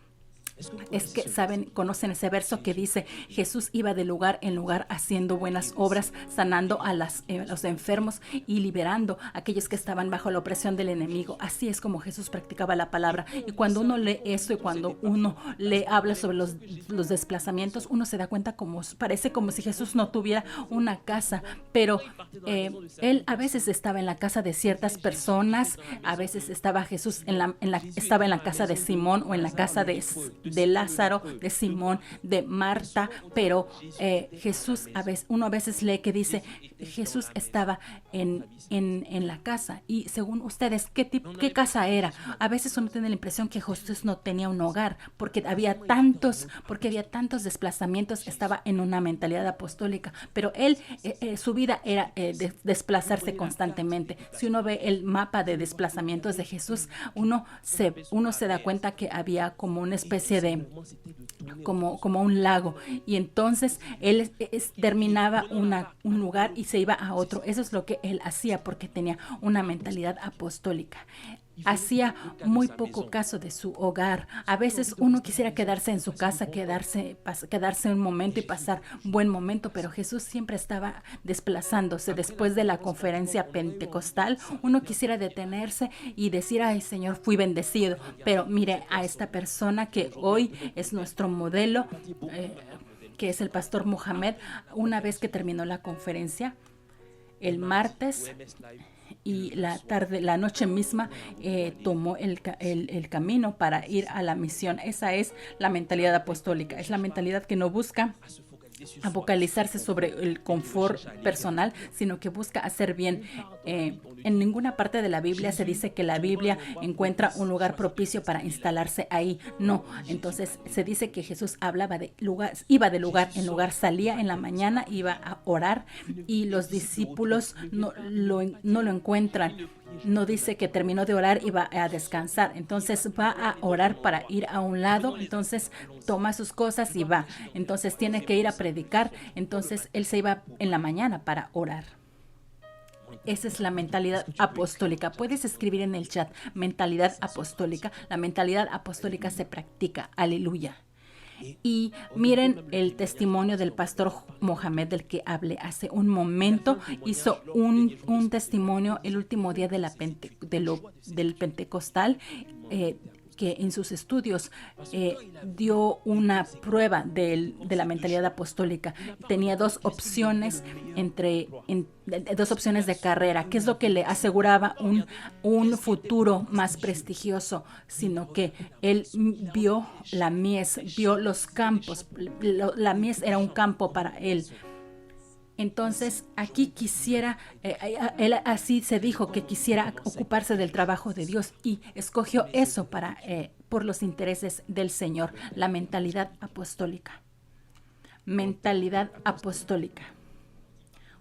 G: Es que, conocen ese verso que dice, Jesús iba de lugar en lugar haciendo buenas obras, sanando a los enfermos y liberando a aquellos que estaban bajo la opresión del enemigo. Así es como Jesús practicaba la palabra. Y cuando uno lee esto y cuando uno le habla sobre los desplazamientos, uno se da cuenta parece como si Jesús no tuviera una casa, pero Él a veces estaba en la casa de ciertas personas, a veces estaba Jesús estaba en la casa de Simón o en la casa de de Lázaro, de Simón, de Marta, pero Jesús, uno a veces lee que dice, Jesús estaba en la casa. Y según ustedes, ¿qué casa era? A veces uno tiene la impresión que Jesús no tenía un hogar, porque había tantos desplazamientos, estaba en una mentalidad apostólica, pero él, su vida era desplazarse constantemente. Si uno ve el mapa de desplazamientos de Jesús, uno se da cuenta que había como una especie de como un lago, y entonces él terminaba un lugar y se iba a otro. Eso es lo que él hacía, porque tenía una mentalidad apostólica. Hacía muy poco caso de su hogar. A veces uno quisiera quedarse en su casa, quedarse un momento y pasar un buen momento, pero Jesús siempre estaba desplazándose. Después de la conferencia pentecostal, uno quisiera detenerse y decir, ay Señor, fui bendecido. Pero mire a esta persona que hoy es nuestro modelo, que es el pastor Mohamed. Una vez que terminó la conferencia, el martes y la noche misma, tomó el camino para ir a la misión. Esa es la mentalidad apostólica. Es la mentalidad que no busca a focalizarse sobre el confort personal, sino que busca hacer bien. En ninguna parte de la Biblia se dice que la Biblia encuentra un lugar propicio para instalarse ahí. No. Entonces se dice que Jesús iba de lugar en lugar, salía en la mañana, iba a orar, y los discípulos no lo encuentran. No dice que terminó de orar y va a descansar. Entonces va a orar para ir a un lado. Entonces toma sus cosas y va. Entonces tiene que ir a predicar. Entonces él se iba en la mañana para orar. Esa es la mentalidad apostólica. Puedes escribir en el chat, mentalidad apostólica. La mentalidad apostólica se practica. Aleluya. Y miren el testimonio del pastor Mohamed, del que hablé hace un momento. Hizo un testimonio el último día del Pentecostal, que en sus estudios dio una prueba de la mentalidad apostólica. Tenía dos opciones de carrera. ¿Qué es lo que le aseguraba un futuro más prestigioso? Sino que él vio la mies, vio los campos. La mies era un campo para él. Entonces, aquí quisiera, él así se dijo que quisiera ocuparse del trabajo de Dios, y escogió eso por los intereses del Señor. La mentalidad apostólica. Mentalidad apostólica.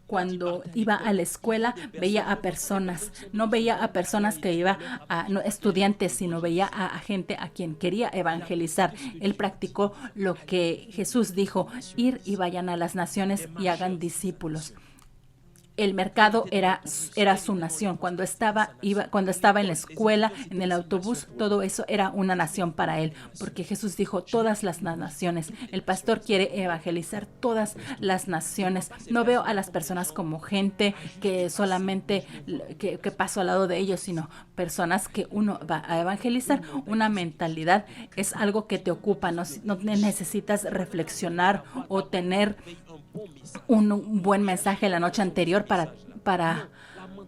G: Cuando iba a la escuela, veía a personas, no veía a personas que iba no estudiantes, sino veía a gente a quien quería evangelizar. Él practicó lo que Jesús dijo: ir y vayan a las naciones y hagan discípulos. El mercado era su nación. Cuando estaba en la escuela, en el autobús, todo eso era una nación para él, porque Jesús dijo todas las naciones. El pastor quiere evangelizar todas las naciones. No veo a las personas como gente que solamente que paso al lado de ellos, sino personas que uno va a evangelizar. Una mentalidad es algo que te ocupa. No necesitas reflexionar o tener un buen mensaje la noche anterior para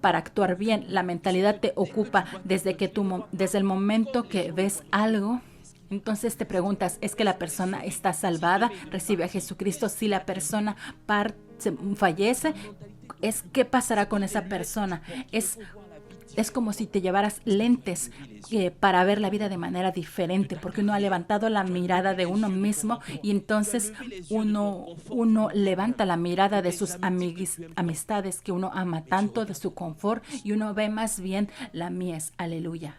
G: actuar bien. La mentalidad te ocupa desde el momento que ves algo. Entonces te preguntas, ¿es que la persona está salvada? ¿Recibe a Jesucristo? Si la persona fallece, ¿qué pasará con esa persona? Es como si te llevaras lentes para ver la vida de manera diferente, porque uno ha levantado la mirada de uno mismo, y entonces uno levanta la mirada de sus amistades que uno ama tanto, de su confort, y uno ve más bien la mies. Aleluya.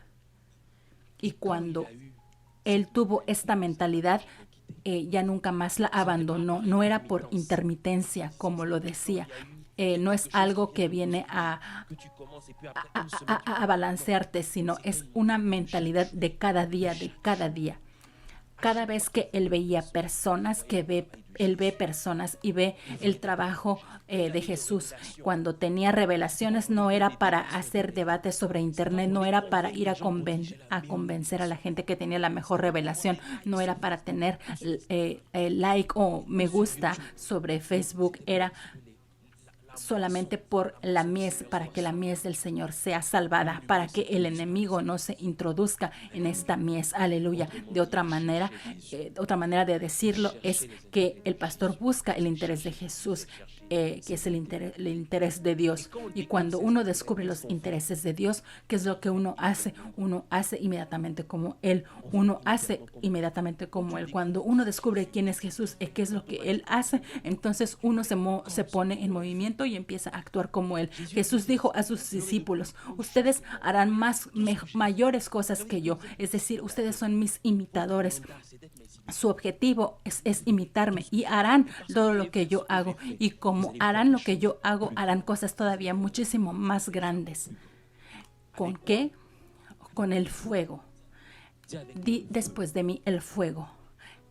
G: Y cuando él tuvo esta mentalidad, ya nunca más la abandonó. No era por intermitencia, como lo decía. No es algo que viene a balancearte, sino es una mentalidad de cada día, Cada vez que él veía personas, él ve personas y ve el trabajo de Jesús. Cuando tenía revelaciones, no era para hacer debates sobre internet, no era para ir a convencer a la gente que tenía la mejor revelación, no era para tener like o me gusta sobre Facebook, era solamente por la mies, para que la mies del Señor sea salvada, para que el enemigo no se introduzca en esta mies. Aleluya. De otra manera de decirlo es que el pastor busca el interés de Jesús, que es el interés de Dios. Y cuando uno descubre los intereses de Dios, ¿qué es lo que uno hace? Uno hace inmediatamente como Él. Uno hace inmediatamente como Él. Cuando uno descubre quién es Jesús y qué es lo que Él hace, entonces uno se pone en movimiento y empieza a actuar como Él. Jesús dijo a sus discípulos: ustedes harán mayores cosas que yo. Es decir, ustedes son mis imitadores. Su objetivo es imitarme y harán todo lo que yo hago. Y como harán lo que yo hago, harán cosas todavía muchísimo más grandes. ¿Con qué? Con el fuego. Di después de mí el fuego.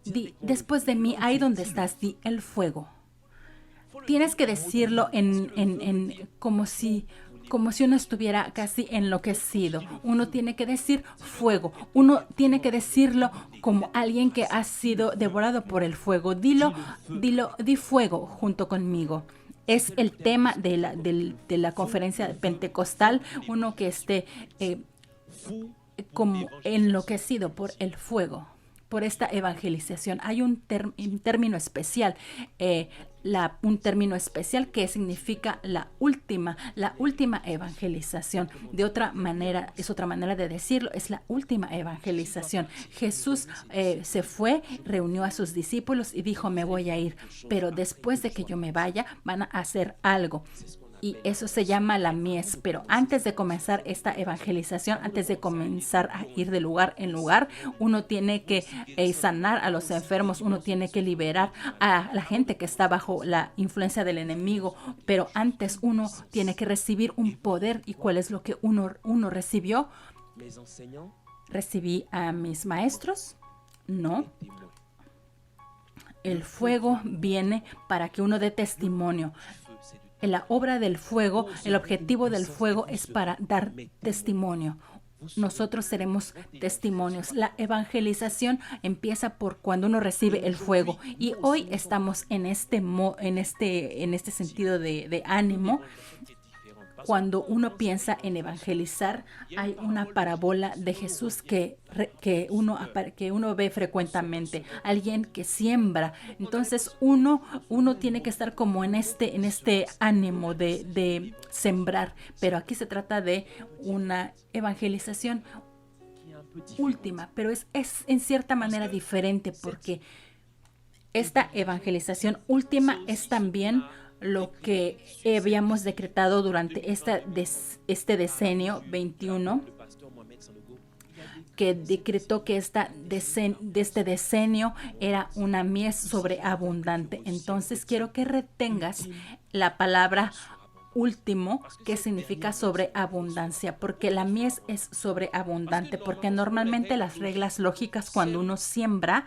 G: Di después de mí, ahí donde estás, di el fuego. Tienes que decirlo como si uno estuviera casi enloquecido. Uno tiene que decir fuego. Uno tiene que decirlo como alguien que ha sido devorado por el fuego. Di fuego junto conmigo. Es el tema de la conferencia pentecostal. Uno que esté como enloquecido por el fuego, por esta evangelización. Hay un término especial, un término especial que significa la última evangelización. De otra manera, es otra manera de decirlo, es la última evangelización. Jesús se fue, reunió a sus discípulos y dijo: me voy a ir, pero después de que yo me vaya, van a hacer algo. Y eso se llama la mies. Pero antes de comenzar esta evangelización, antes de comenzar a ir de lugar en lugar, uno tiene que sanar a los enfermos, uno tiene que liberar a la gente que está bajo la influencia del enemigo. Pero antes uno tiene que recibir un poder. ¿Y cuál es lo que uno recibió? ¿Recibí a mis maestros? No. El fuego viene para que uno dé testimonio. En la obra del fuego, el objetivo del fuego es para dar testimonio. Nosotros seremos testimonios. La evangelización empieza por cuando uno recibe el fuego. Y hoy estamos en este sentido de ánimo. Cuando uno piensa en evangelizar, hay una parábola de Jesús que uno ve frecuentemente. Alguien que siembra. Entonces uno tiene que estar como en este ánimo de sembrar. Pero aquí se trata de una evangelización última, pero es en cierta manera diferente, porque esta evangelización última es también lo que habíamos decretado durante este decenio 21, que decretó que este decenio era una mies sobreabundante. Entonces quiero que retengas la palabra último, que significa sobreabundancia, porque la mies es sobreabundante, porque normalmente las reglas lógicas cuando uno siembra,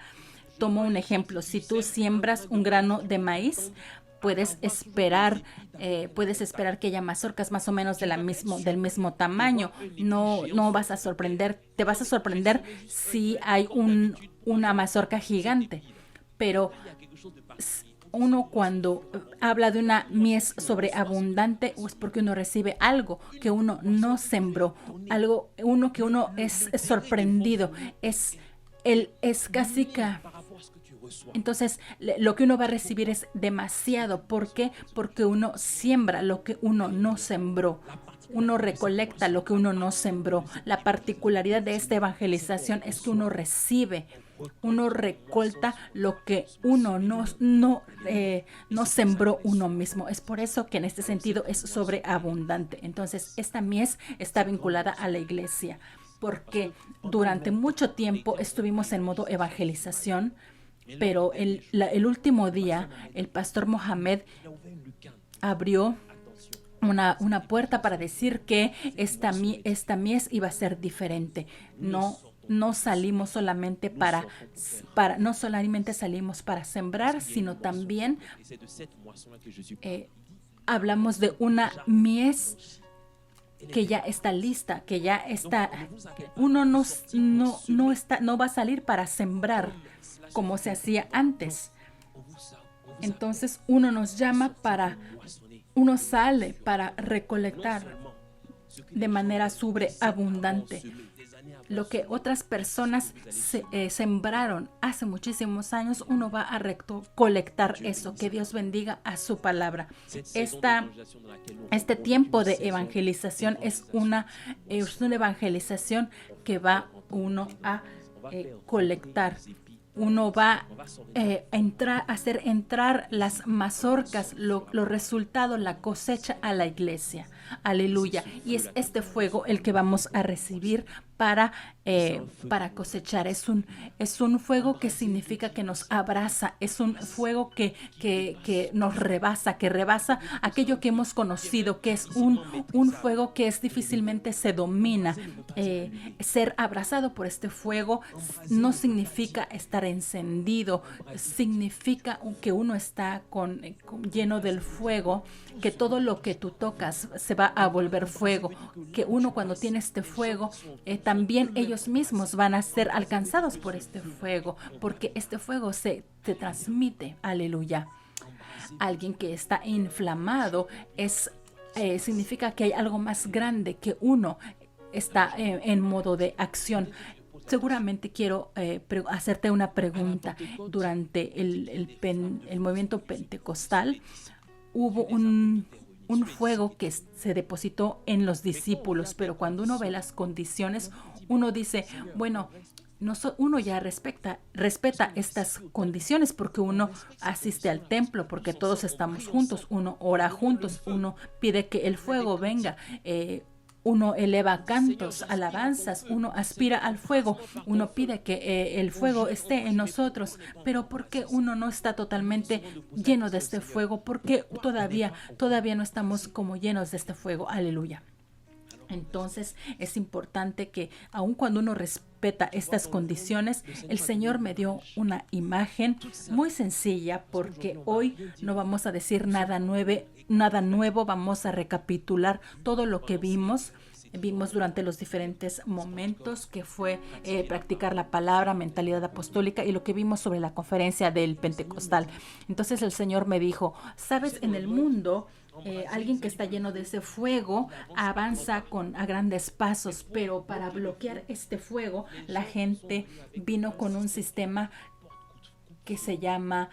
G: tomo un ejemplo, si tú siembras un grano de maíz, puedes esperar que haya mazorcas más o menos del mismo tamaño. No vas a sorprender, te vas a sorprender si hay una mazorca gigante. Pero uno cuando habla de una mies sobreabundante es porque uno recibe algo que uno no sembró, uno es sorprendido, es casi que... Entonces, lo que uno va a recibir es demasiado. ¿Por qué? Porque uno siembra lo que uno no sembró. Uno recolecta lo que uno no sembró. La particularidad de esta evangelización es que uno recibe, uno recolta lo que uno no sembró uno mismo. Es por eso que en este sentido es sobreabundante. Entonces, esta mies está vinculada a la iglesia, porque durante mucho tiempo estuvimos en modo evangelización. Pero el último día, el pastor Mohamed abrió una puerta para decir que esta mies iba a ser diferente. No salimos solamente no solamente salimos para sembrar, sino también hablamos de una mies que ya está lista, que ya está. Uno no va a salir para sembrar como se hacía antes. Entonces uno nos llama para uno sale para recolectar de manera sobreabundante lo que otras personas sembraron hace muchísimos años. Uno va a recolectar eso. Que Dios bendiga a su palabra. Este tiempo de evangelización es una evangelización que va uno a colectar. Uno va a hacer entrar las mazorcas, los resultados, la cosecha a la iglesia. Aleluya. Y es este fuego el que vamos a recibir para cosechar. Es un fuego que significa que nos abraza. Es un fuego que nos rebasa, que rebasa aquello que hemos conocido, que es un fuego que difícilmente se domina. Ser abrazado por este fuego no significa estar encendido, significa que uno está lleno del fuego, que todo lo que tú tocas se va a volver fuego, que uno cuando tiene este fuego, también ellos mismos van a ser alcanzados por este fuego, porque este fuego se transmite. Aleluya. Alguien que está inflamado significa que hay algo más grande, que uno está en modo de acción. Seguramente quiero hacerte una pregunta. Durante el movimiento pentecostal hubo un fuego que se depositó en los discípulos, pero cuando uno ve las condiciones, uno dice, bueno, uno ya respeta estas condiciones, porque uno asiste al templo, porque todos estamos juntos, uno ora juntos, uno pide que el fuego venga, uno eleva cantos, alabanzas, uno aspira al fuego, uno pide que el fuego esté en nosotros. Pero ¿por qué uno no está totalmente lleno de este fuego? ¿Por qué todavía no estamos como llenos de este fuego? Aleluya. Entonces es importante que aun cuando uno respeta estas condiciones, el Señor me dio una imagen muy sencilla, porque hoy no vamos a decir nada nuevo, vamos a recapitular todo lo que vimos durante los diferentes momentos, que fue practicar la palabra, mentalidad apostólica, y lo que vimos sobre la conferencia del Pentecostal. Entonces el Señor me dijo, sabes, en el mundo alguien que está lleno de ese fuego avanza a grandes pasos, pero para bloquear este fuego, la gente vino con un sistema que se llama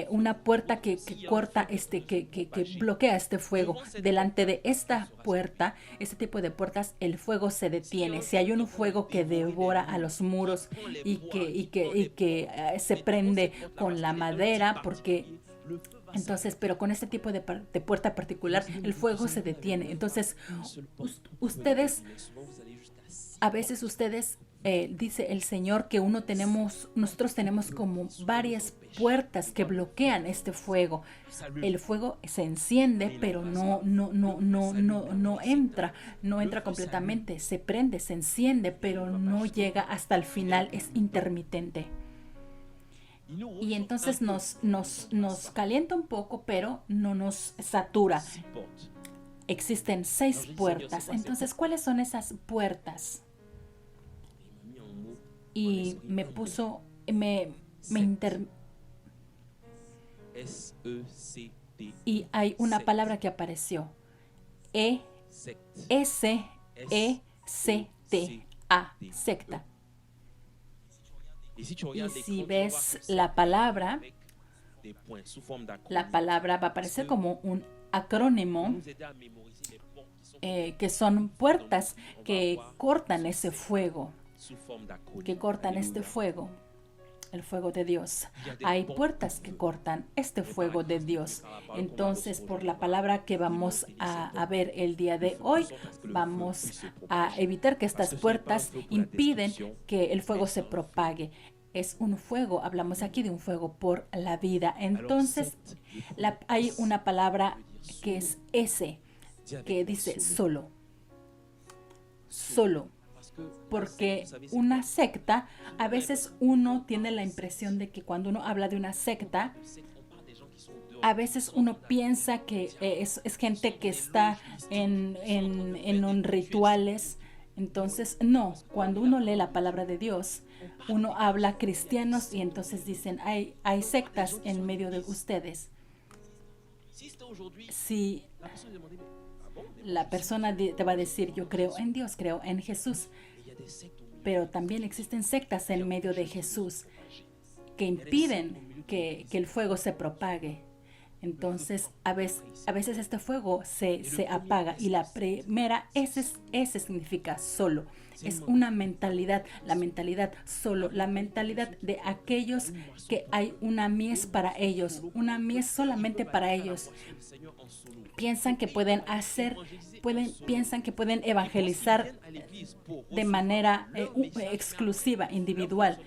G: una puerta que corta que bloquea este fuego. Delante de esta puerta, este tipo de puertas, el fuego se detiene. Si hay un fuego que devora a los muros y que se prende con la madera, porque entonces, pero con este tipo de puerta particular, el fuego se detiene. Entonces, a veces ustedes dice el Señor que nosotros tenemos como varias puertas que bloquean este fuego. El fuego se enciende, pero no entra completamente. Se prende, se enciende, pero no llega hasta el final, es intermitente. Y entonces nos calienta un poco, pero no nos satura. Existen 6 puertas. Entonces, ¿cuáles son esas puertas? Y me puso, y hay una palabra que apareció, S-E-C-T-A, secta. Y si ves la palabra va a aparecer como un acrónimo, que son puertas que cortan ese fuego, que cortan este fuego, el fuego de Dios. Hay puertas que cortan este fuego de Dios. Entonces, por la palabra que vamos a ver el día de hoy, vamos a evitar que estas puertas impiden que el fuego se propague. Es un fuego, hablamos aquí de un fuego por la vida. Entonces, hay una palabra que es S, que dice solo. Solo. Porque una secta, a veces uno tiene la impresión de que cuando uno habla de una secta, a veces uno piensa que es gente que está en rituales, Entonces, no, cuando uno lee la palabra de Dios, uno habla cristianos y entonces dicen, hay sectas en medio de ustedes. Si la persona te va a decir, yo creo en Dios, creo en Jesús, pero también existen sectas en medio de Jesús que impiden que el fuego se propague. Entonces, a veces este fuego se apaga. Y la primera, ese significa solo. Es una mentalidad, la mentalidad solo, la mentalidad de aquellos que hay una mies para ellos, una mies solamente para ellos. Piensan que pueden piensan que pueden evangelizar de manera exclusiva, individual.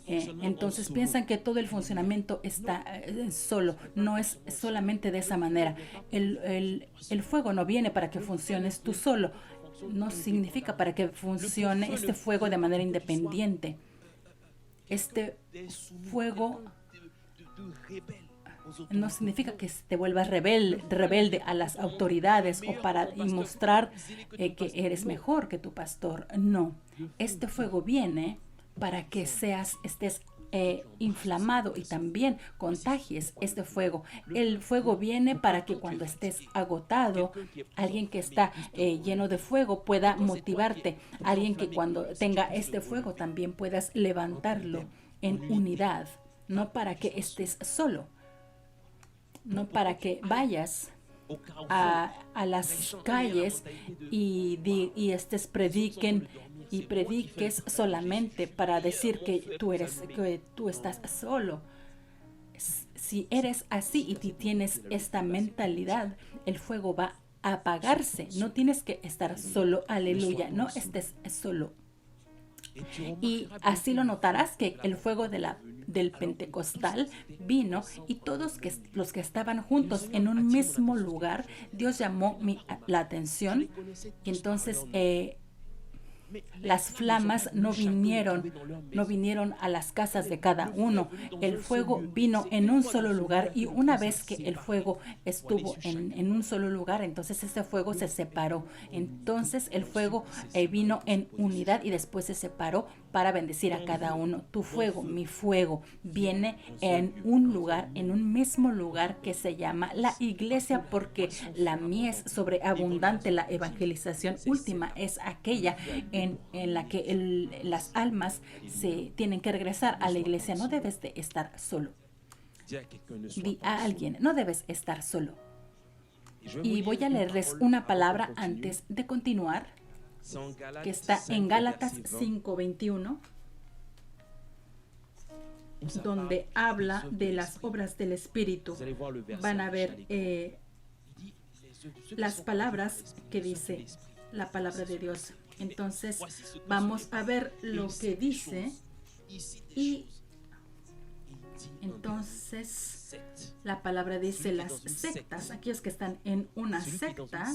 G: Entonces piensan que todo el funcionamiento está solo. No es solamente de esa manera. El fuego no viene para que funciones tú solo. No significa para que funcione este fuego de manera independiente. Este fuego no significa que te vuelvas rebelde a las autoridades o para mostrar que eres mejor que tu pastor. No. Este fuego viene para que estés inflamado y también contagies este fuego. El fuego viene para que cuando estés agotado, alguien que está lleno de fuego pueda motivarte. Alguien que cuando tenga este fuego también puedas levantarlo en unidad. No para que estés solo. No para que vayas a las calles y prediques solamente para decir que tú estás solo. Si eres así y tienes esta mentalidad, el fuego va a apagarse. No tienes que estar solo. Aleluya. No estés solo. Y así lo notarás que el fuego del Pentecostal vino y todos los que estaban juntos en un mismo lugar, Dios llamó la atención. Y entonces las flamas no vinieron a las casas de cada uno. El fuego vino en un solo lugar y una vez que el fuego estuvo en un solo lugar, entonces ese fuego se separó. Entonces el fuego vino en unidad y después se separó para bendecir a cada uno. Tu fuego, mi fuego, viene en un lugar, en un mismo lugar que se llama la iglesia, porque la mies sobreabundante, la evangelización última, es aquella en la que las almas se tienen que regresar a la iglesia. No debes de estar solo. Di a alguien, no debes estar solo. Y voy a leerles una palabra antes de continuar, que está en Gálatas 5:21, donde habla de las obras del Espíritu. Van a ver las palabras que dice la palabra de Dios. Entonces vamos a ver lo que dice y entonces la palabra dice las sectas, aquellos que están en una secta,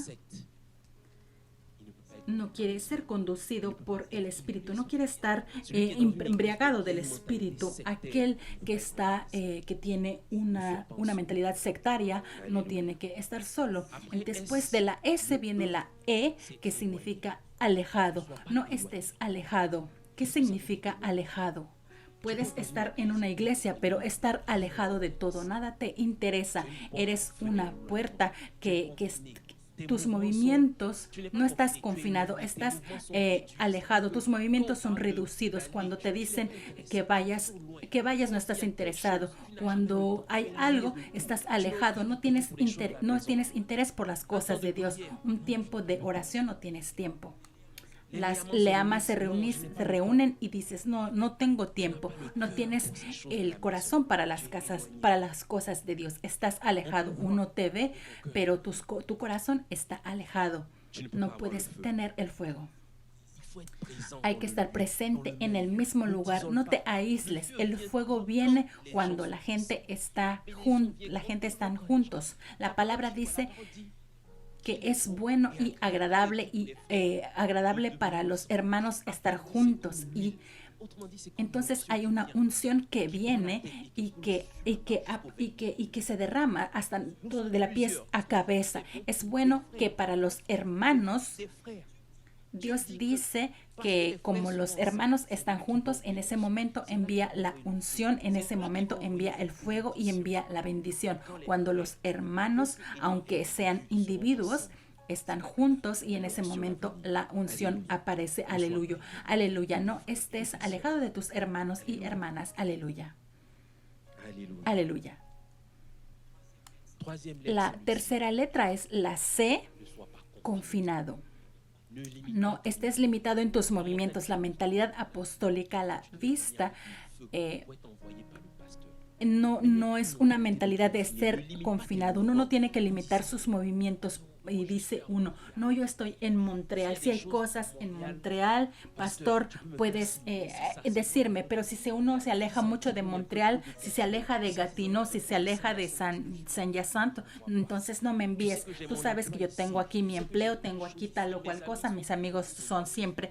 G: no quiere ser conducido por el Espíritu, no quiere estar embriagado del Espíritu. Aquel que tiene una mentalidad sectaria no tiene que estar solo. Después de la S viene la E, que significa alejado. No estés alejado. ¿Qué significa alejado? Puedes estar en una iglesia, pero estar alejado de todo. Nada te interesa. Eres una puerta tus movimientos, no estás confinado, estás alejado, tus movimientos son reducidos. Cuando te dicen que vayas no estás interesado. Cuando hay algo, estás alejado, no tienes interés por las cosas de Dios. Un tiempo de oración no tienes tiempo. Las leamas se reúnen y dices, no tengo tiempo, no tienes el corazón para las cosas de Dios. Estás alejado, uno te ve, pero tu corazón está alejado. No puedes tener el fuego. Hay que estar presente en el mismo lugar, no te aísles. El fuego viene cuando la gente está juntos. La palabra dice que es bueno y agradable para los hermanos estar juntos. Y entonces hay una unción que viene y que se derrama hasta de la pies a cabeza. Es bueno que para los hermanos Dios dice que como los hermanos están juntos, en ese momento envía la unción, en ese momento envía el fuego y envía la bendición. Cuando los hermanos, aunque sean individuos, están juntos y en ese momento la unción aparece. Aleluya. Aleluya. No estés alejado de tus hermanos y hermanas. Aleluya. Aleluya. La tercera letra es la C, confinado. No estés limitado en tus movimientos. La mentalidad apostólica a la vista no es una mentalidad de ser confinado. Uno no tiene que limitar sus movimientos. Y dice uno, no, yo estoy en Montreal. Si hay cosas en Montreal, pastor, puedes decirme, pero si uno se aleja mucho de Montreal, si se aleja de Gatineau, si se aleja de Saint-Hyacinthe, entonces no me envíes. Tú sabes que yo tengo aquí mi empleo, tengo aquí tal o cual cosa, mis amigos son siempre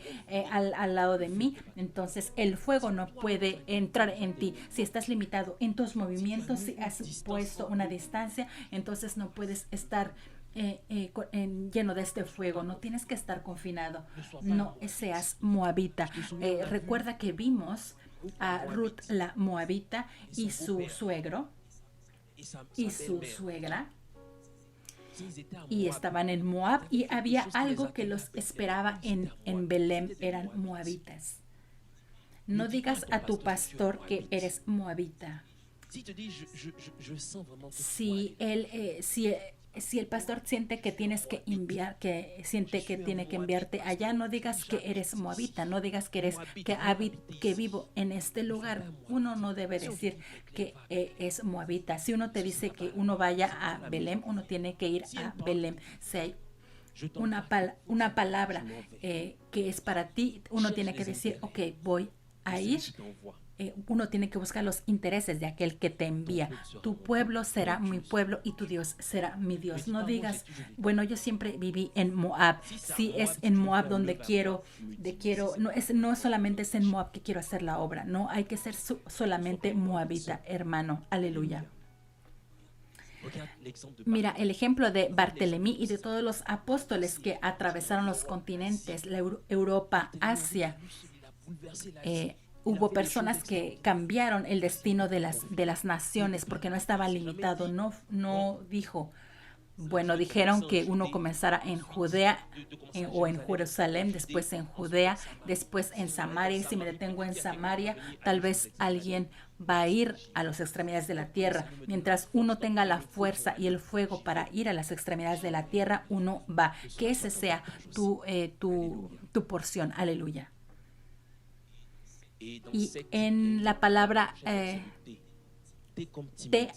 G: al lado de mí, entonces el fuego no puede entrar en ti. Si estás limitado en tus movimientos, si has puesto una distancia, entonces no puedes estar lleno de este fuego. No tienes que estar confinado. No seas moabita. Recuerda que vimos a Ruth la moabita y su suegro y su suegra, y estaban en Moab, y había algo que los esperaba en Belén. Eran moabitas. No digas a tu pastor que eres moabita. Si el pastor siente que tienes que enviar, que siente que tiene que enviarte allá, no digas que eres moabita, no digas que vivo en este lugar. Uno no debe decir que es moabita. Si uno te dice que uno vaya a Belén, uno tiene que ir a Belén. Si hay una palabra que es para ti, uno tiene que decir, ok, voy a ir. Uno tiene que buscar los intereses de aquel que te envía. Tu pueblo será mi pueblo y tu Dios será mi Dios. No digas, bueno, yo siempre viví en Moab. Si es en Moab donde no solamente es en Moab que quiero hacer la obra. No hay que ser solamente moabita, hermano. Aleluya. Mira el ejemplo de Bartelemí y de todos los apóstoles que atravesaron los continentes, Europa, Asia. Hubo personas que cambiaron el destino de las naciones porque no estaba limitado. No dijo, bueno, dijeron que uno comenzara en Judea o en Jerusalén, después en Judea, después en Samaria. Y si me detengo en Samaria, tal vez alguien va a ir a las extremidades de la tierra. Mientras uno tenga la fuerza y el fuego para ir a las extremidades de la tierra, uno va. Que ese sea tu porción. Aleluya. Y en la palabra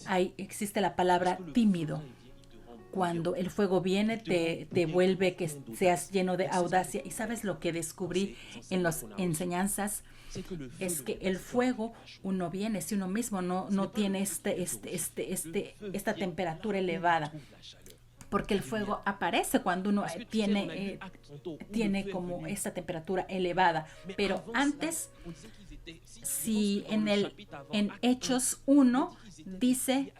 G: ahí existe la palabra tímido. Cuando el fuego viene, te vuelve que seas lleno de audacia. Y sabes lo que descubrí en las enseñanzas, es que el fuego, uno viene, si uno mismo no tiene esta temperatura elevada. Porque el fuego aparece cuando uno tiene como esta temperatura elevada. Pero antes, si en Hechos 1 dice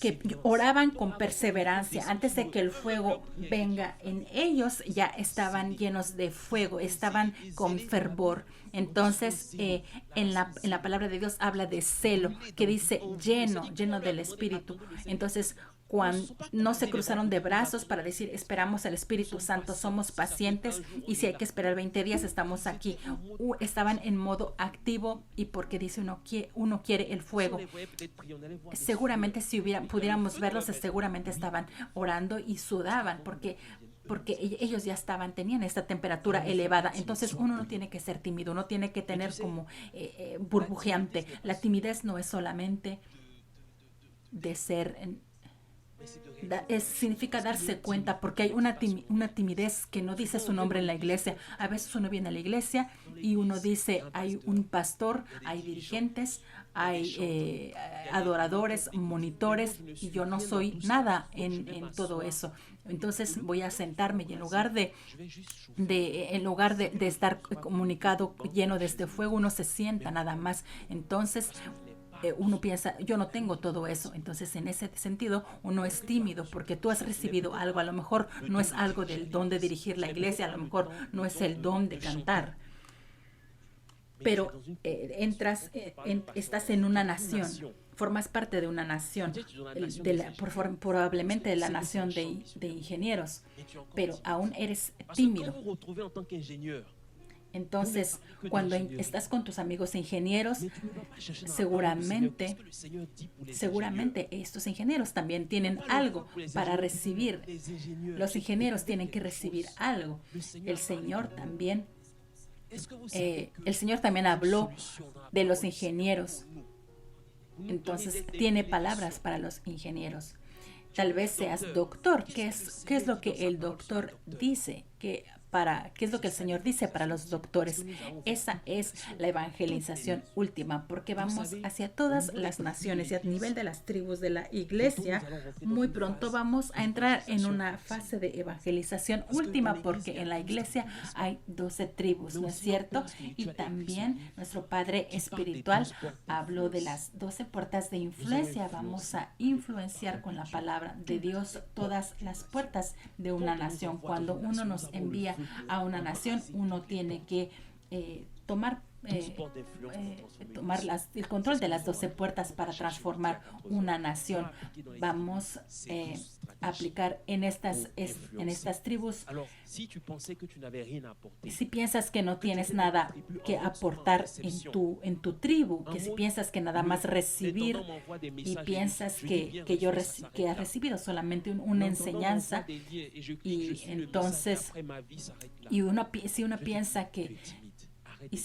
G: que oraban con perseverancia, antes de que el fuego venga en ellos, ya estaban llenos de fuego, estaban con fervor. Entonces, en la palabra de Dios habla de celo, que dice lleno del Espíritu. Entonces, cuando no se cruzaron de brazos para decir, esperamos al Espíritu Santo, somos pacientes, y si hay que esperar 20 días, estamos aquí. Estaban en modo activo, y porque dice uno quiere el fuego. Seguramente si pudiéramos verlos, seguramente estaban orando y sudaban, porque ellos ya tenían esta temperatura elevada. Entonces uno no tiene que ser tímido, uno tiene que tener como burbujeante. La timidez no es solamente de ser... significa darse cuenta, porque hay una timidez que no dice su nombre en la iglesia. A veces uno viene a la iglesia y uno dice, hay un pastor, hay dirigentes, hay adoradores, monitores, y yo no soy nada en todo eso. Entonces voy a sentarme, y en lugar de estar comunicado lleno de este fuego, uno se sienta nada más. Entonces uno piensa, yo no tengo todo eso. Entonces, en ese sentido, uno es tímido porque tú has recibido algo. A lo mejor no es algo del don de dirigir la iglesia, a lo mejor no es el don de cantar. Pero estás en una nación, formas parte de una nación, probablemente de la nación de ingenieros, pero aún eres tímido. Entonces, cuando estás con tus amigos ingenieros, seguramente estos ingenieros también tienen algo para recibir. Los ingenieros tienen que recibir algo. El Señor también habló de los ingenieros. Entonces, tiene palabras para los ingenieros. Tal vez seas doctor. ¿Qué es lo que el doctor dice? ¿Qué es lo que el Señor dice para los doctores? Esa es la evangelización última, porque vamos hacia todas las naciones y a nivel de las tribus de la iglesia. Muy pronto vamos a entrar en una fase de evangelización última, porque en la iglesia hay 12 tribus, ¿no es cierto? Y también nuestro Padre Espiritual habló de las 12 puertas de influencia. Vamos a influenciar con la palabra de Dios todas las puertas de una nación. Cuando uno nos envía a una nación, uno tiene que tomar el control de las 12 puertas para transformar una nación. Vamos a aplicar en estas tribus. Si piensas que no tienes nada que aportar en tu tribu, que si piensas que nada más recibir y piensas que has recibido solamente una enseñanza, y entonces si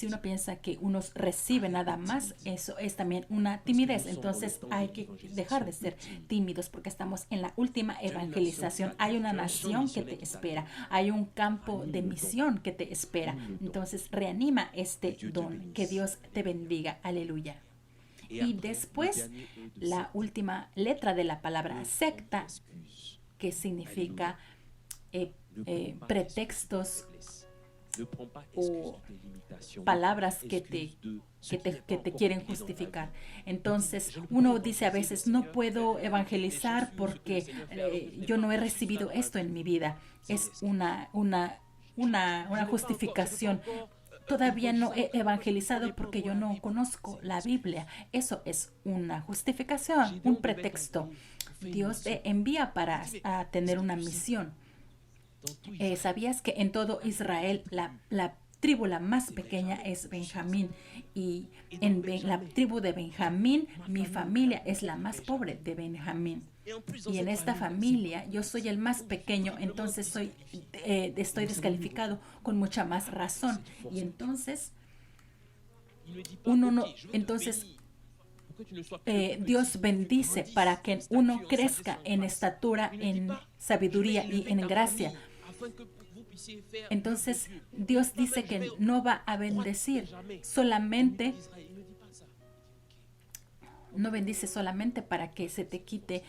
G: uno piensa que uno recibe nada más, eso es también una timidez. Entonces hay que dejar de ser tímidos, porque estamos en la última evangelización. Hay una nación que te espera, hay un campo de misión que te espera. Entonces reanima este don. Que Dios te bendiga. Aleluya. Y después la última letra de la palabra secta, que significa pretextos o palabras que te quieren justificar. Entonces uno dice a veces, no puedo evangelizar porque yo no he recibido esto en mi vida. Es una justificación. Todavía no he evangelizado porque yo no conozco la Biblia. Eso es una justificación, un pretexto. Dios te envía para tener una misión. ¿Sabías que en todo Israel la tribu la más pequeña es Benjamín? Y en la tribu de Benjamín, mi familia es la más pobre de Benjamín. Y en esta familia yo soy el más pequeño, entonces estoy descalificado con mucha más razón. Y entonces Dios bendice para que uno crezca en estatura, en sabiduría y en gracia. Entonces Dios dice que no va a bendecir solamente, no bendice solamente para que se te quite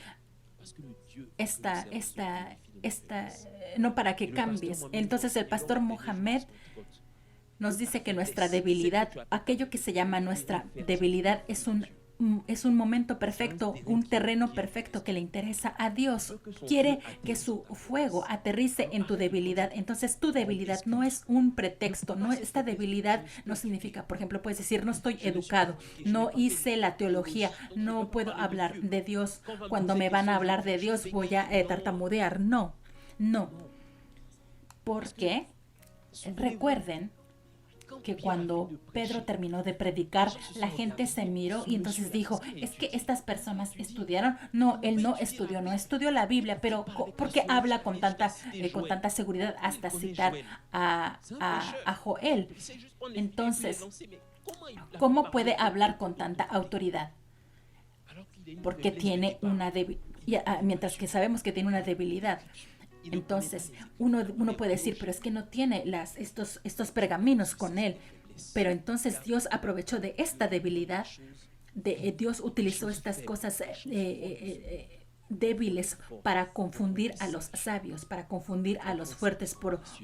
G: no para que cambies. Entonces el pastor Mohamed nos dice que nuestra debilidad, aquello que se llama nuestra debilidad, es un momento perfecto, un terreno perfecto que le interesa a Dios. Quiere que su fuego aterrice en tu debilidad. Entonces tu debilidad no es un pretexto. Esta debilidad no significa, por ejemplo, puedes decir, no estoy educado, no hice la teología, no puedo hablar de Dios. Cuando me van a hablar de Dios voy a tartamudear. No. Porque recuerden que cuando Pedro terminó de predicar, la gente se miró y entonces dijo, es que estas personas estudiaron. No, él no estudió la Biblia, pero ¿por qué habla con tanta seguridad hasta citar a Joel? Entonces, ¿cómo puede hablar con tanta autoridad? Porque tiene una debilidad, mientras que sabemos que tiene una debilidad. Entonces, uno puede decir, pero es que no tiene estos pergaminos con él. Pero entonces Dios aprovechó de esta debilidad. Dios utilizó estas cosas débiles para confundir a los sabios, para confundir a los fuertes,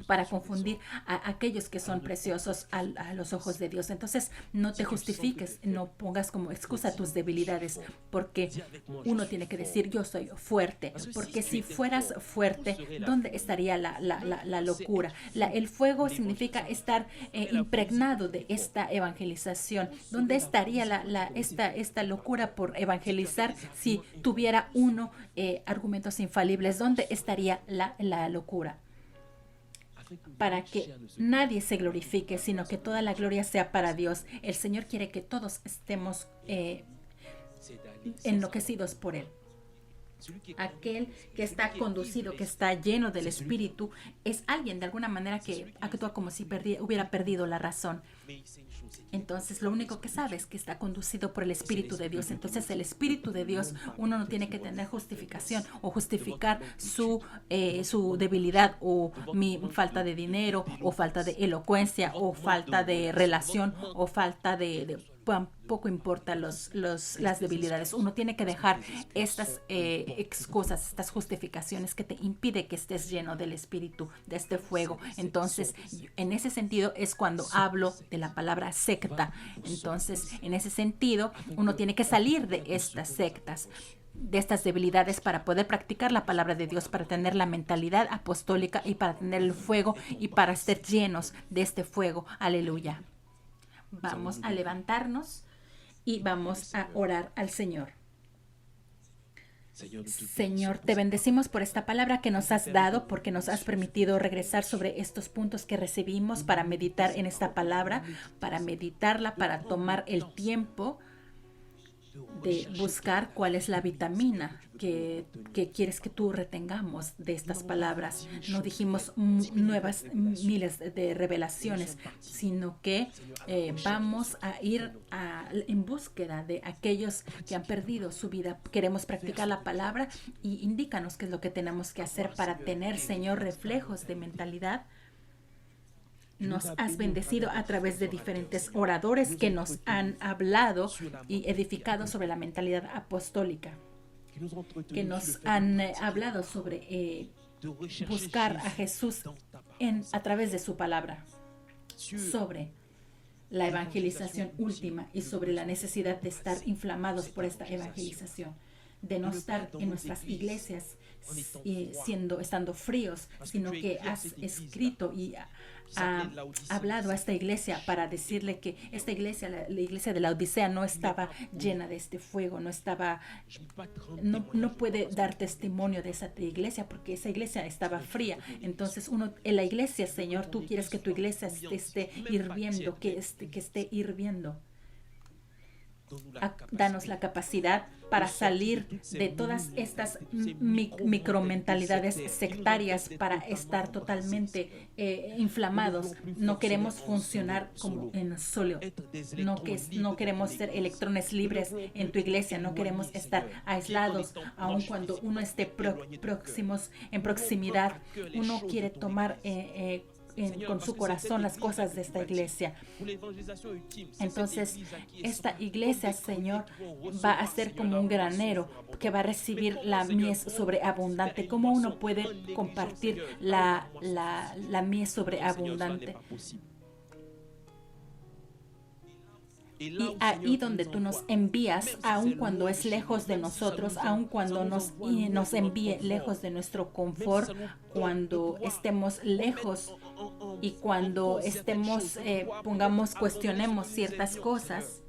G: para confundir a aquellos que son preciosos a los ojos de Dios. Entonces, no te justifiques, no pongas como excusa tus debilidades, porque uno tiene que decir, yo soy fuerte, porque si fueras fuerte, ¿dónde estaría la locura? El fuego significa estar impregnado de esta evangelización. ¿Dónde estaría esta locura por evangelizar si tuviera uno argumentos infalibles? ¿Dónde estaría la locura? Para que nadie se glorifique, sino que toda la gloria sea para Dios. El Señor quiere que todos estemos enloquecidos por Él. Aquel que está conducido, que está lleno del Espíritu, es alguien de alguna manera que actúa como si hubiera perdido la razón. Entonces, lo único que sabe es que está conducido por el Espíritu de Dios. Entonces, el Espíritu de Dios, uno no tiene que tener justificación o justificar su debilidad o mi falta de dinero o falta de elocuencia o falta de relación o falta de poco importa las debilidades. Uno tiene que dejar estas excusas, estas justificaciones que te impide que estés lleno del Espíritu, de este fuego. Entonces, en ese sentido es cuando hablo de la palabra secta. Entonces, en ese sentido, uno tiene que salir de estas sectas, de estas debilidades, para poder practicar la palabra de Dios, para tener la mentalidad apostólica y para tener el fuego y para ser llenos de este fuego. Aleluya. Vamos a levantarnos y vamos a orar al Señor. Señor, te bendecimos por esta palabra que nos has dado, porque nos has permitido regresar sobre estos puntos que recibimos para meditar en esta palabra, para meditarla, para tomar el tiempo de buscar cuál es la vitamina que quieres que tú retengamos de estas palabras. No dijimos nuevas miles de revelaciones, sino que vamos a ir en búsqueda de aquellos que han perdido su vida. Queremos practicar la palabra y indícanos qué es lo que tenemos que hacer para tener, Señor, reflejos de mentalidad. Nos has bendecido a través de diferentes oradores que nos han hablado y edificado sobre la mentalidad apostólica, que nos han hablado sobre buscar a Jesús a través de su palabra, sobre la evangelización última y sobre la necesidad de estar inflamados por esta evangelización, de no estar en nuestras iglesias estando fríos, sino que has escrito y ha hablado a esta iglesia para decirle que esta iglesia, la iglesia de la Odisea, no estaba llena de este fuego, no puede dar testimonio de esa iglesia porque esa iglesia estaba fría. Entonces en la iglesia, Señor, tú quieres que tu iglesia esté hirviendo, que esté hirviendo. Danos la capacidad para salir de todas estas micromentalidades sectarias, para estar totalmente inflamados. No queremos funcionar como en sóleo. No queremos ser electrones libres en tu iglesia. No queremos estar aislados, aun cuando uno esté en proximidad. Uno quiere tomar con su corazón las cosas de esta iglesia. Entonces, esta iglesia, Señor, va a ser como un granero que va a recibir la mies sobreabundante. ¿Cómo uno puede compartir la mies sobreabundante? Y ahí donde tú nos envías, aun cuando es lejos de nosotros, aun cuando nos envíe lejos de nuestro confort, cuando estemos lejos y cuando cuestionemos ciertas cosas.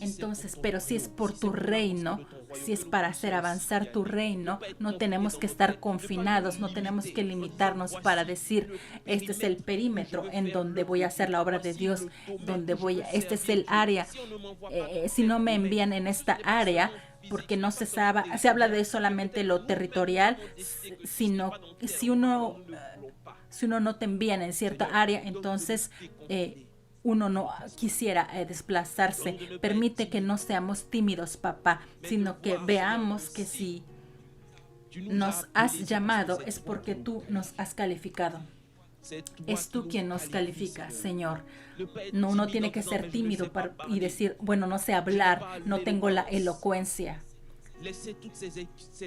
G: Entonces, pero si es por tu reino, si es para hacer avanzar tu reino, no tenemos que estar confinados, no tenemos que limitarnos para decir, este es el perímetro en donde voy a hacer la obra de Dios, este es el área. Si no me envían en esta área, porque no se habla de solamente lo territorial, sino si uno no te envían en cierta área, entonces uno no quisiera desplazarse. Permite que no seamos tímidos, papá, sino que veamos que si nos has llamado es porque tú nos has calificado. Es tú quien nos califica, Señor. Uno tiene que ser tímido y decir, bueno, no sé hablar, no tengo la elocuencia.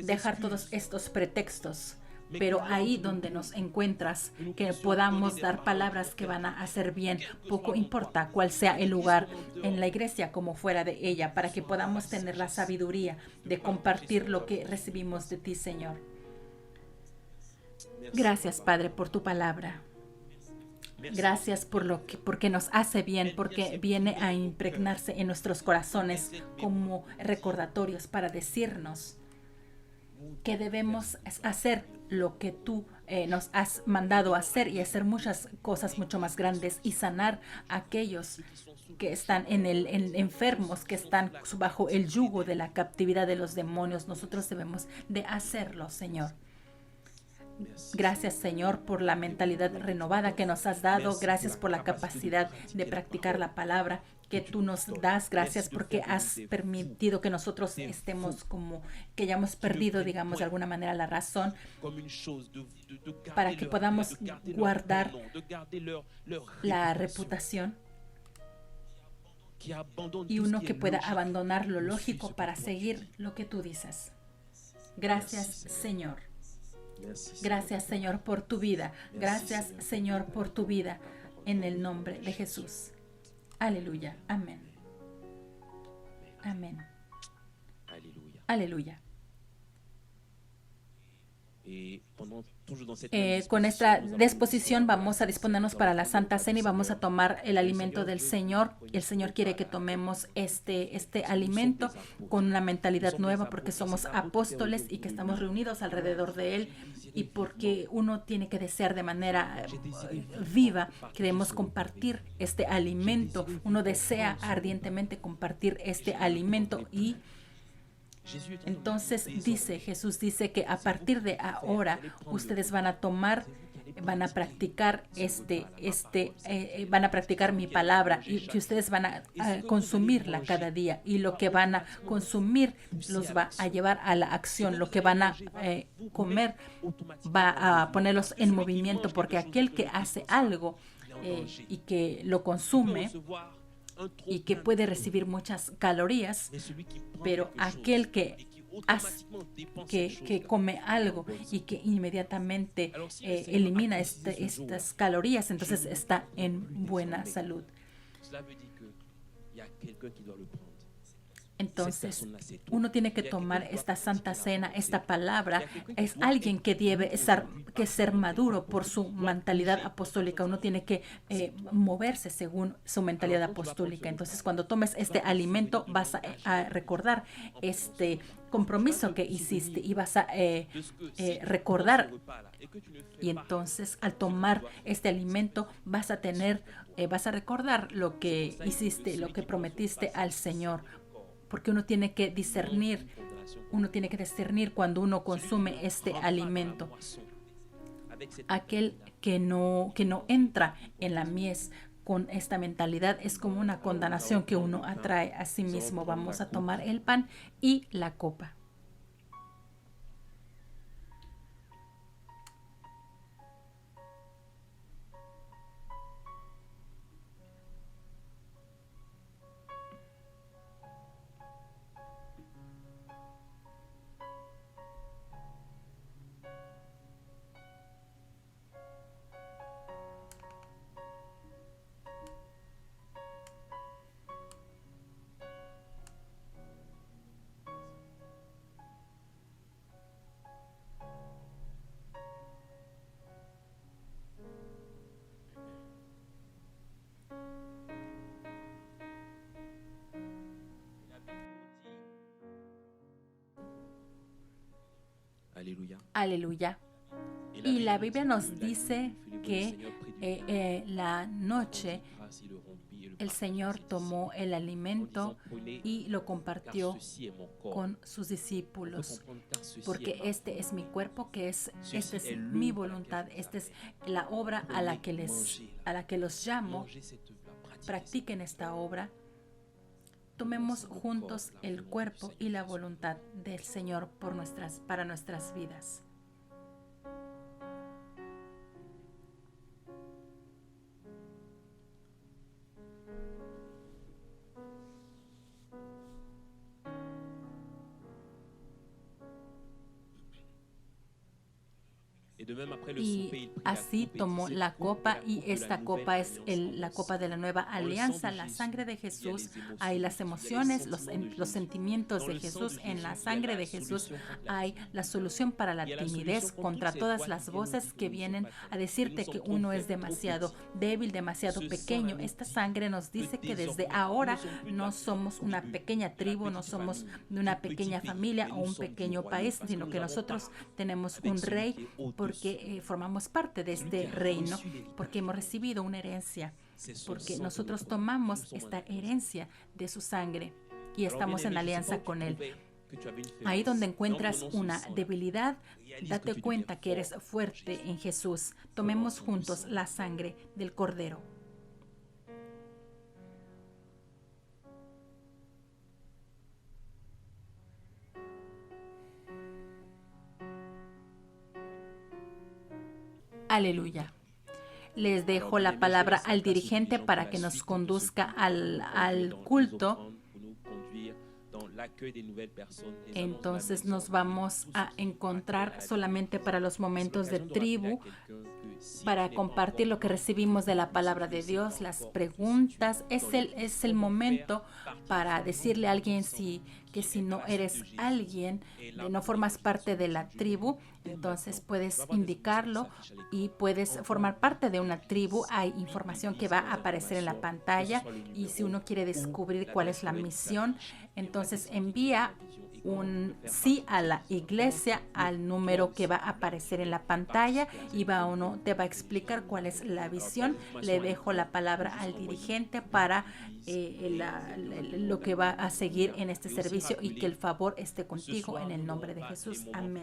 G: dejar todos estos pretextos, pero ahí donde nos encuentras, que podamos dar palabras que van a hacer bien, poco importa cuál sea el lugar, en la iglesia como fuera de ella, para que podamos tener la sabiduría de compartir lo que recibimos de ti, Señor. Gracias, Padre, por tu palabra. Gracias porque nos hace bien, porque viene a impregnarse en nuestros corazones como recordatorios para decirnos que debemos hacer lo que tú nos has mandado a hacer y hacer muchas cosas mucho más grandes y sanar a aquellos que están enfermos, que están bajo el yugo de la captividad de los demonios. Nosotros debemos de hacerlo, Señor. Gracias, Señor, por la mentalidad renovada que nos has dado. Gracias por la capacidad de practicar la palabra que tú nos das. Gracias porque has permitido que nosotros estemos como que hayamos perdido, digamos, de alguna manera la razón, para que podamos guardar la reputación y uno que pueda abandonar lo lógico para seguir lo que tú dices. Gracias, Señor. Gracias, Señor, por tu vida. Gracias, Señor, por tu vida. En el nombre de Jesús. Aleluya. Amén. Amén. Aleluya. Con esta disposición vamos a disponernos para la Santa Cena y vamos a tomar el alimento del Señor. El Señor quiere que tomemos este alimento con una mentalidad nueva, porque somos apóstoles y que estamos reunidos alrededor de Él, y porque uno tiene que desear de manera viva. Queremos compartir este alimento. Uno desea ardientemente compartir este alimento y entonces Jesús dice que a partir de ahora ustedes van a tomar, van a practicar van a practicar mi palabra, y que ustedes van a consumirla cada día, y lo que van a consumir los va a llevar a la acción. Lo que van a comer va a ponerlos en movimiento, porque aquel que hace algo y que lo consume y que puede recibir muchas calorías, pero aquel que come algo y que inmediatamente elimina estas calorías, entonces está en buena salud. Entonces, uno tiene que tomar esta Santa Cena, esta palabra. Es alguien que debe ser maduro por su mentalidad apostólica. Uno tiene que moverse según su mentalidad apostólica. Entonces, cuando tomes este alimento, vas a recordar este compromiso que hiciste y vas a recordar. Y entonces, al tomar este alimento, vas a recordar lo que hiciste, lo que prometiste al Señor. Porque uno tiene que discernir cuando uno consume este alimento. Aquel que no entra en la mies con esta mentalidad es como una condenación que uno atrae a sí mismo. Vamos a tomar el pan y la copa. Aleluya. Y la Biblia nos dice que la noche el Señor tomó el alimento y lo compartió con sus discípulos, porque este es mi cuerpo, esta es mi voluntad, esta es la obra a la que los llamo. Practiquen esta obra. Tomemos juntos el cuerpo y la voluntad del Señor para nuestras vidas. Y así tomó la copa, y esta copa es la copa de la nueva alianza, la sangre de Jesús. Hay las emociones, los sentimientos de Jesús. En la sangre de Jesús hay la solución para la timidez, contra todas las voces que vienen a decirte que uno es demasiado débil, demasiado pequeño. Esta sangre nos dice que desde ahora no somos una pequeña tribu, no somos de una pequeña familia o un pequeño país, sino que nosotros tenemos un rey, porque formamos parte de este reino, porque hemos recibido una herencia, porque nosotros tomamos esta herencia de su sangre y estamos en alianza con él. Ahí donde encuentras una debilidad, date cuenta que eres fuerte en Jesús. Tomemos juntos la sangre del Cordero. Aleluya. Les dejo la palabra al dirigente para que nos conduzca al culto. Entonces nos vamos a encontrar solamente para los momentos de tribu, para compartir lo que recibimos de la palabra de Dios, las preguntas. Es el momento para decirle a alguien que si no eres alguien, no formas parte de la tribu, entonces puedes indicarlo y puedes formar parte de una tribu. Hay información que va a aparecer en la pantalla, y si uno quiere descubrir cuál es la misión, entonces envía un sí a la iglesia al número que va a aparecer en la pantalla, y uno te va a explicar cuál es la visión. Le dejo la palabra al dirigente para lo que va a seguir en este servicio, y que el favor esté contigo en el nombre de Jesús. Amén.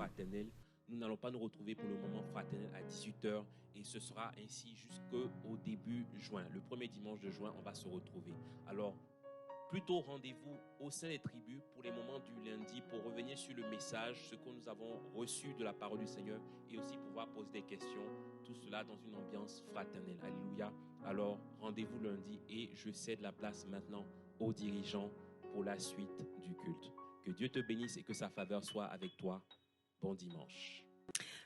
H: Nous n'allons pas nous retrouver pour le moment fraternel à 18h, et ce sera ainsi jusqu'au début juin. Le premier dimanche de juin, on va se retrouver. Alors, plutôt rendez-vous au sein des tribus pour les moments du lundi, pour revenir sur le message, ce que nous avons reçu de la parole du Seigneur, et aussi pouvoir poser des questions, tout cela dans une ambiance fraternelle. Alléluia. Alors, rendez-vous lundi, et je cède la place maintenant aux dirigeants pour la suite du culte. Que Dieu te bénisse et que sa faveur soit avec toi. Bon dimanche.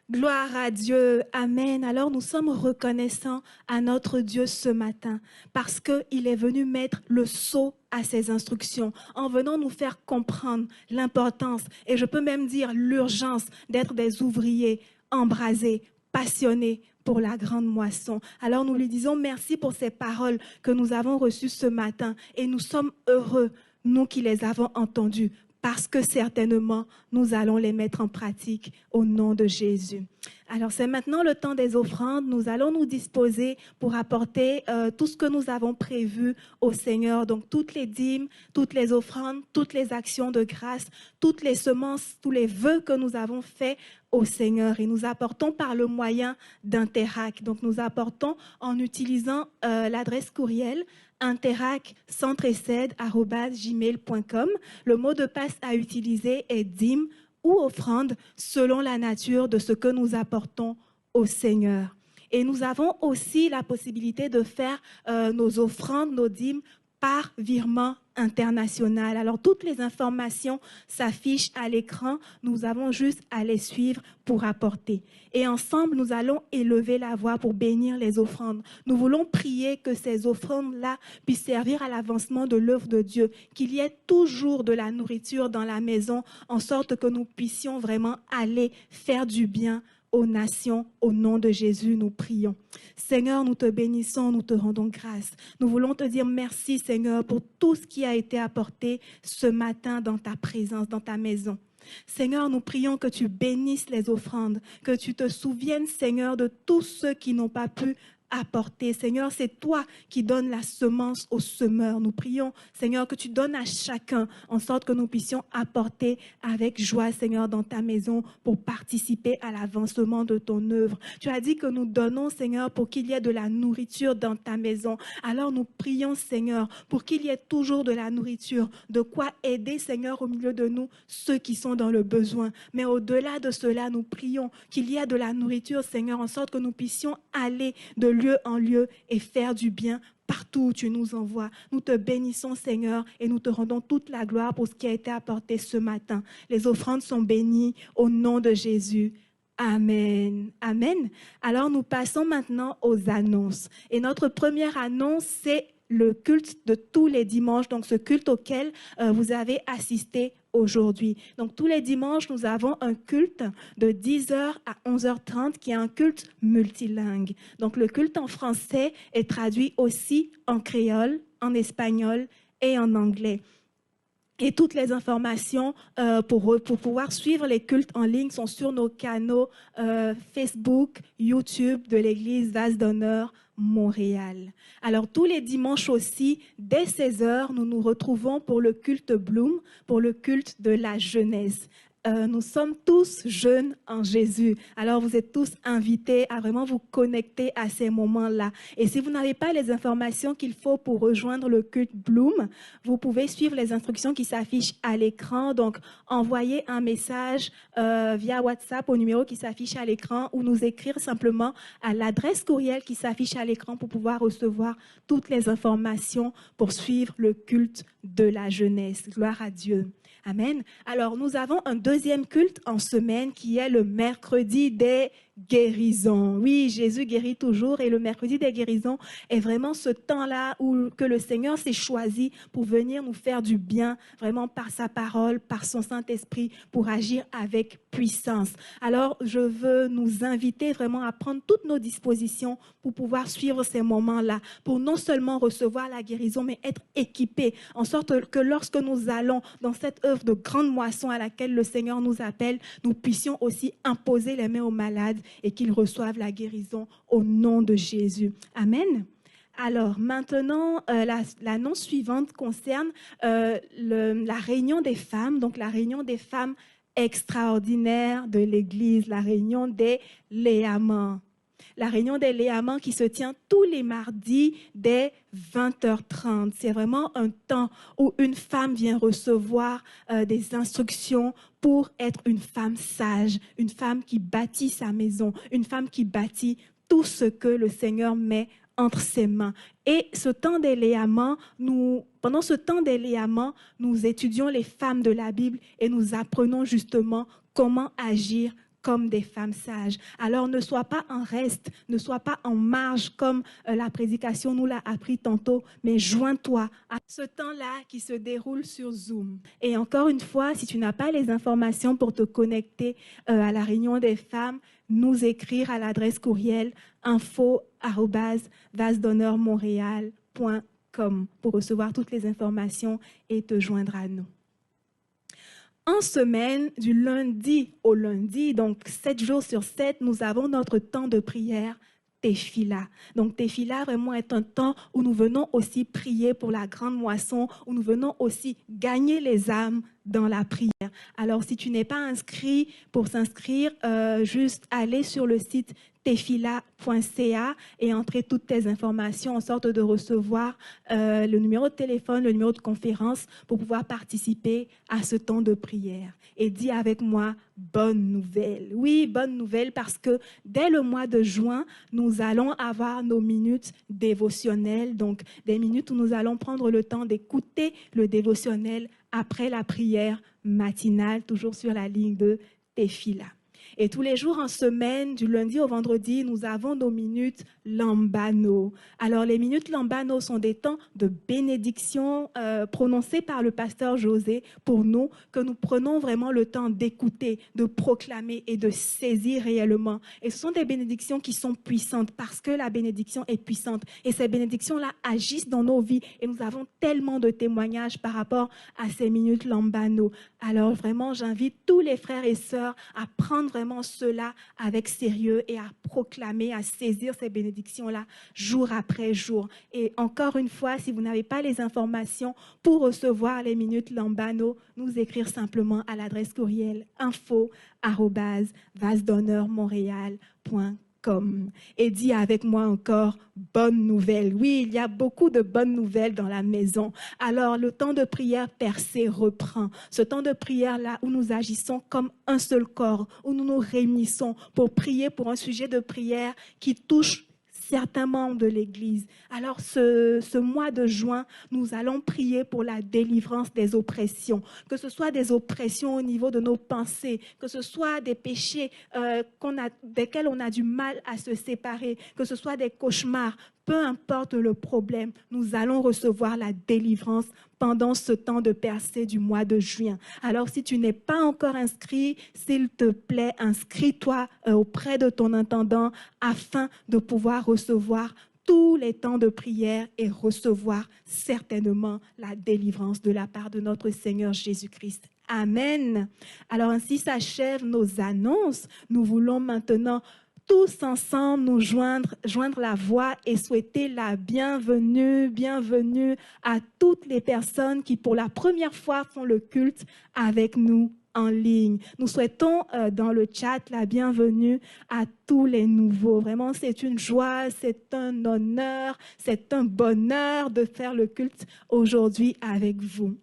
C: Gloire à Dieu, Amen. Alors nous sommes reconnaissants à notre Dieu ce matin parce qu'il est venu mettre le sceau à ses instructions, en venant nous faire comprendre l'importance, et je peux même dire l'urgence d'être des ouvriers embrasés, passionnés pour la grande moisson. Alors nous lui disons merci pour ces paroles que nous avons reçues ce matin, et nous sommes heureux, nous qui les avons entendues, parce que certainement, nous allons les mettre en pratique au nom de Jésus. Alors, c'est maintenant le temps des offrandes. Nous allons nous disposer pour apporter tout ce que nous avons prévu au Seigneur. Donc, toutes les dîmes, toutes les offrandes, toutes les actions de grâce, toutes les semences, tous les vœux que nous avons faits au Seigneur. Et nous apportons par le moyen d'Interac. Donc, nous apportons en utilisant l'adresse courriel interac-centreced@gmail.com. Le mot de passe à utiliser est dîme ou offrande selon la nature de ce que nous apportons au Seigneur. Et nous avons aussi la possibilité de faire nos offrandes, nos dîmes par virement international. Alors, toutes les informations s'affichent à l'écran. Nous avons juste à les suivre pour apporter. Et ensemble, nous allons élever la voix pour bénir les offrandes. Nous voulons prier que ces offrandes-là puissent servir à l'avancement de l'œuvre de Dieu, qu'il y ait toujours de la nourriture dans la maison, en sorte que nous puissions vraiment aller faire du bien aux nations. Au nom de Jésus, nous prions. Seigneur, nous te bénissons, nous te rendons grâce. Nous voulons te dire merci, Seigneur, pour tout ce qui a été apporté ce matin dans ta présence, dans ta maison. Seigneur, nous prions que tu bénisses les offrandes, que tu te souviennes, Seigneur, de tous ceux qui n'ont pas pu apporter. Seigneur, c'est toi qui donnes la semence au semeur. Nous prions, Seigneur, que tu donnes à chacun en sorte que nous puissions apporter avec joie, Seigneur, dans ta maison pour participer à l'avancement de ton œuvre. Tu as dit que nous donnons, Seigneur, pour qu'il y ait de la nourriture dans ta maison. Alors nous prions, Seigneur, pour qu'il y ait toujours de la nourriture, de quoi aider, Seigneur, au milieu de nous, ceux qui sont dans le besoin. Mais au-delà de cela, nous prions qu'il y ait de la nourriture, Seigneur, en sorte que nous puissions aller de lieu en lieu et faire du bien partout où tu nous envoies. Nous te bénissons, Seigneur, et nous te rendons toute la gloire pour ce qui a été apporté ce matin. Les offrandes sont bénies au nom de Jésus. Amen. Amen. Alors nous passons maintenant aux annonces. Et notre première annonce, c'est le culte de tous les dimanches, donc ce culte auquel vous avez assisté aujourd'hui. Donc tous les dimanches, nous avons un culte de 10h à 11h30 qui est un culte multilingue. Donc le culte en français est traduit aussi en créole, en espagnol et en anglais. Et toutes les informations pour pouvoir suivre les cultes en ligne sont sur nos canaux Facebook, YouTube de l'Église Vase d'Honneur Montréal. Alors tous les dimanches aussi, dès 16h, nous nous retrouvons pour le culte Bloom, pour le culte de la jeunesse. Nous sommes tous jeunes en Jésus. Alors, vous êtes tous invités à vraiment vous connecter à ces moments-là. Et si vous n'avez pas les informations qu'il faut pour rejoindre le culte Bloom, vous pouvez suivre les instructions qui s'affichent à l'écran. Donc, envoyez un message via WhatsApp au numéro qui s'affiche à l'écran ou nous écrire simplement à l'adresse courriel qui s'affiche à l'écran pour pouvoir recevoir toutes les informations pour suivre le culte de la jeunesse. Gloire à Dieu. Amen. Alors, nous avons un deuxième culte en semaine qui est le mercredi des guérisons. Oui, Jésus guérit toujours et le mercredi des guérisons est vraiment ce temps-là où que le Seigneur s'est choisi pour venir nous faire du bien, vraiment par sa parole, par son Saint-Esprit, pour agir avec puissance. Alors, je veux nous inviter vraiment à prendre toutes nos dispositions pour pouvoir suivre ces moments-là, pour non seulement recevoir la guérison, mais être équipés, en sorte que lorsque nous allons dans cette œuvre de grande moisson à laquelle le Seigneur nous appelle, nous puissions aussi imposer les mains aux malades et qu'ils reçoivent la guérison au nom de Jésus. Amen. Alors maintenant, l'annonce suivante concerne la réunion des femmes, donc la réunion des femmes extraordinaires de l'Église, la réunion des Léamans. La réunion des Léamans qui se tient tous les mardis dès 20h30. C'est vraiment un temps où une femme vient recevoir des instructions pour être une femme sage, une femme qui bâtit sa maison, une femme qui bâtit tout ce que le Seigneur met entre ses mains. Et ce temps des Léamans, pendant ce temps des Léamans, nous étudions les femmes de la Bible et nous apprenons justement comment agir comme des femmes sages. Alors ne sois pas en reste, ne sois pas en marge comme la prédication nous l'a appris tantôt, mais joins-toi à ce temps-là qui se déroule sur Zoom. Et encore une fois, si tu n'as pas les informations pour te connecter à la réunion des femmes, nous écrire à l'adresse courriel info@vasedhonneurmontréal.com pour recevoir toutes les informations et te joindre à nous. En semaine, du lundi au lundi, donc 7 jours sur 7, nous avons notre temps de prière Tefila. Donc Tefila vraiment est un temps où nous venons aussi prier pour la grande moisson, où nous venons aussi gagner les âmes dans la prière. Alors si tu n'es pas inscrit, pour s'inscrire, juste aller sur le site tefila.ca et entrer toutes tes informations en sorte de recevoir le numéro de téléphone, le numéro de conférence pour pouvoir participer à ce temps de prière. Et dis avec moi, bonne nouvelle. Oui, bonne nouvelle parce que dès le mois de juin, nous allons avoir nos minutes dévotionnelles, donc des minutes où nous allons prendre le temps d'écouter le dévotionnel après la prière matinale, toujours sur la ligne de Tefila. Et tous les jours en semaine, du lundi au vendredi, nous avons nos minutes Lambano. Alors, les minutes Lambano sont des temps de bénédiction prononcés par le pasteur José pour nous, que nous prenons vraiment le temps d'écouter, de proclamer et de saisir réellement. Et ce sont des bénédictions qui sont puissantes parce que la bénédiction est puissante. Et ces bénédictions-là agissent dans nos vies. Et nous avons tellement de témoignages par rapport à ces minutes Lambano. Alors, vraiment, j'invite tous les frères et sœurs à prendre vraiment cela avec sérieux et à proclamer, à saisir ces bénédictions-là jour après jour. Et encore une fois, si vous n'avez pas les informations pour recevoir les minutes Lambano, nous écrire simplement à l'adresse courriel info@vasedhonneurmontréal.com. Et dis avec moi encore, bonne nouvelle. Oui, il y a beaucoup de bonnes nouvelles dans la maison. Alors, le temps de prière percé reprend. Ce temps de prière-là où nous agissons comme un seul corps, où nous nous réunissons pour prier pour un sujet de prière qui touche certains membres de l'Église. Alors ce mois de juin, nous allons prier pour la délivrance des oppressions, que ce soit des oppressions au niveau de nos pensées, que ce soit des péchés desquels on a du mal à se séparer, que ce soit des cauchemars. Peu importe le problème, nous allons recevoir la délivrance pendant ce temps de percée du mois de juin. Alors, si tu n'es pas encore inscrit, s'il te plaît, inscris-toi auprès de ton intendant afin de pouvoir recevoir tous les temps de prière et recevoir certainement la délivrance de la part de notre Seigneur Jésus-Christ. Amen. Alors, ainsi s'achèvent nos annonces. Nous voulons maintenant tous ensemble nous joindre la voix et souhaiter la bienvenue à toutes les personnes qui pour la première fois font le culte avec nous en ligne. Nous souhaitons dans le chat la bienvenue à tous les nouveaux. Vraiment, c'est une joie, c'est un honneur, c'est un bonheur de faire le culte aujourd'hui avec vous.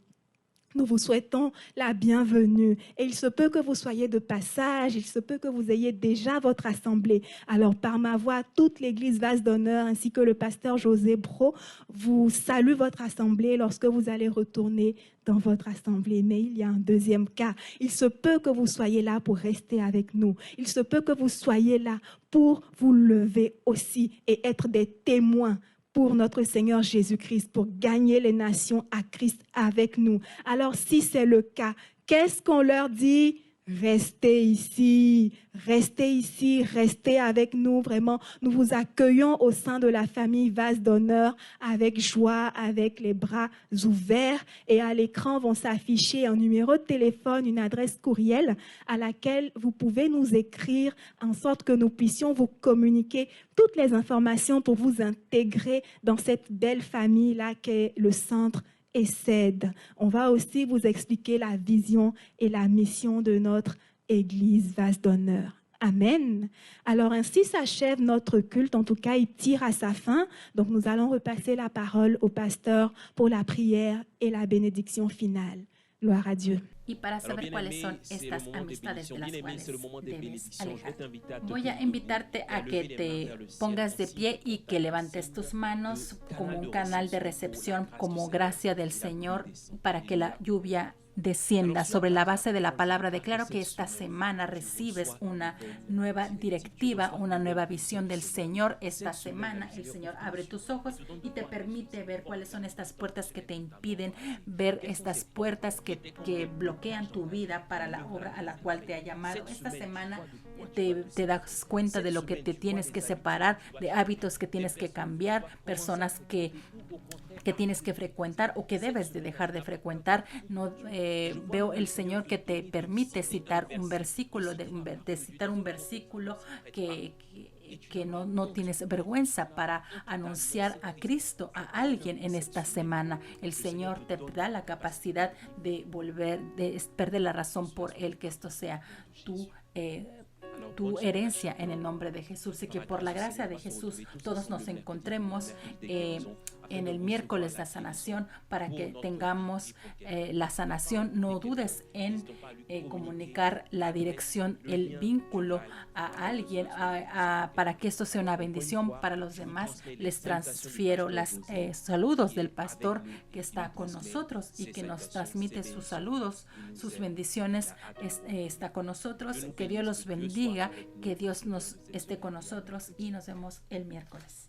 C: Nous vous souhaitons la bienvenue et il se peut que vous soyez de passage, il se peut que vous ayez déjà votre assemblée. Alors par ma voix, toute l'Église Vase d'Honneur ainsi que le pasteur José Bro vous salue votre assemblée lorsque vous allez retourner dans votre assemblée. Mais il y a un deuxième cas. Il se peut que vous soyez là pour rester avec nous. Il se peut que vous soyez là pour vous lever aussi et être des témoins pour notre Seigneur Jésus-Christ, pour gagner les nations à Christ avec nous. Alors, si c'est le cas, qu'est-ce qu'on leur dit? Restez ici, restez avec nous. Vraiment, nous vous accueillons au sein de la famille Vase d'Honneur avec joie, avec les bras ouverts. Et à l'écran vont s'afficher un numéro de téléphone, une adresse courriel à laquelle vous pouvez nous écrire en sorte que nous puissions vous communiquer toutes les informations pour vous intégrer dans cette belle famille-là qu'est le Centre ESSED. On va aussi vous expliquer la vision et la mission de notre Église Vase d'Honneur. Amen. Alors ainsi s'achève notre culte, en tout cas il tire à sa fin. Donc nous allons repasser la parole au pasteur pour la prière et la bénédiction finale. Gloire à Dieu.
G: Y para saber cuáles son estas amistades de las cuales debes alejar, voy a invitarte a que te pongas de pie y que levantes tus manos como un canal de recepción, como gracia del Señor, para que la lluvia descienda sobre la base de la palabra. Declaro que esta semana recibes una nueva directiva, una nueva visión del Señor. Esta semana el Señor abre tus ojos y te permite ver cuáles son estas puertas que te impiden ver, estas puertas que bloquean tu vida para la obra a la cual te ha llamado. Esta semana te das cuenta de lo que te tienes que separar, de hábitos que tienes que cambiar, personas que tienes que frecuentar o que debes de dejar de frecuentar. No veo el Señor que te permite citar un versículo, de citar un versículo que no tienes vergüenza para anunciar a Cristo a alguien en esta semana. El Señor te da la capacidad de perder la razón por Él, que esto sea tu herencia en el nombre de Jesús, y que por la gracia de Jesús todos nos encontremos en el miércoles de sanación para que tengamos la sanación. No dudes en comunicar la dirección, el vínculo a alguien para que esto sea una bendición para los demás. Les transfiero los saludos del pastor que está con nosotros y que nos transmite sus saludos, sus bendiciones. Está con nosotros. Que Dios los bendiga, que Dios nos esté con nosotros y nos vemos el miércoles.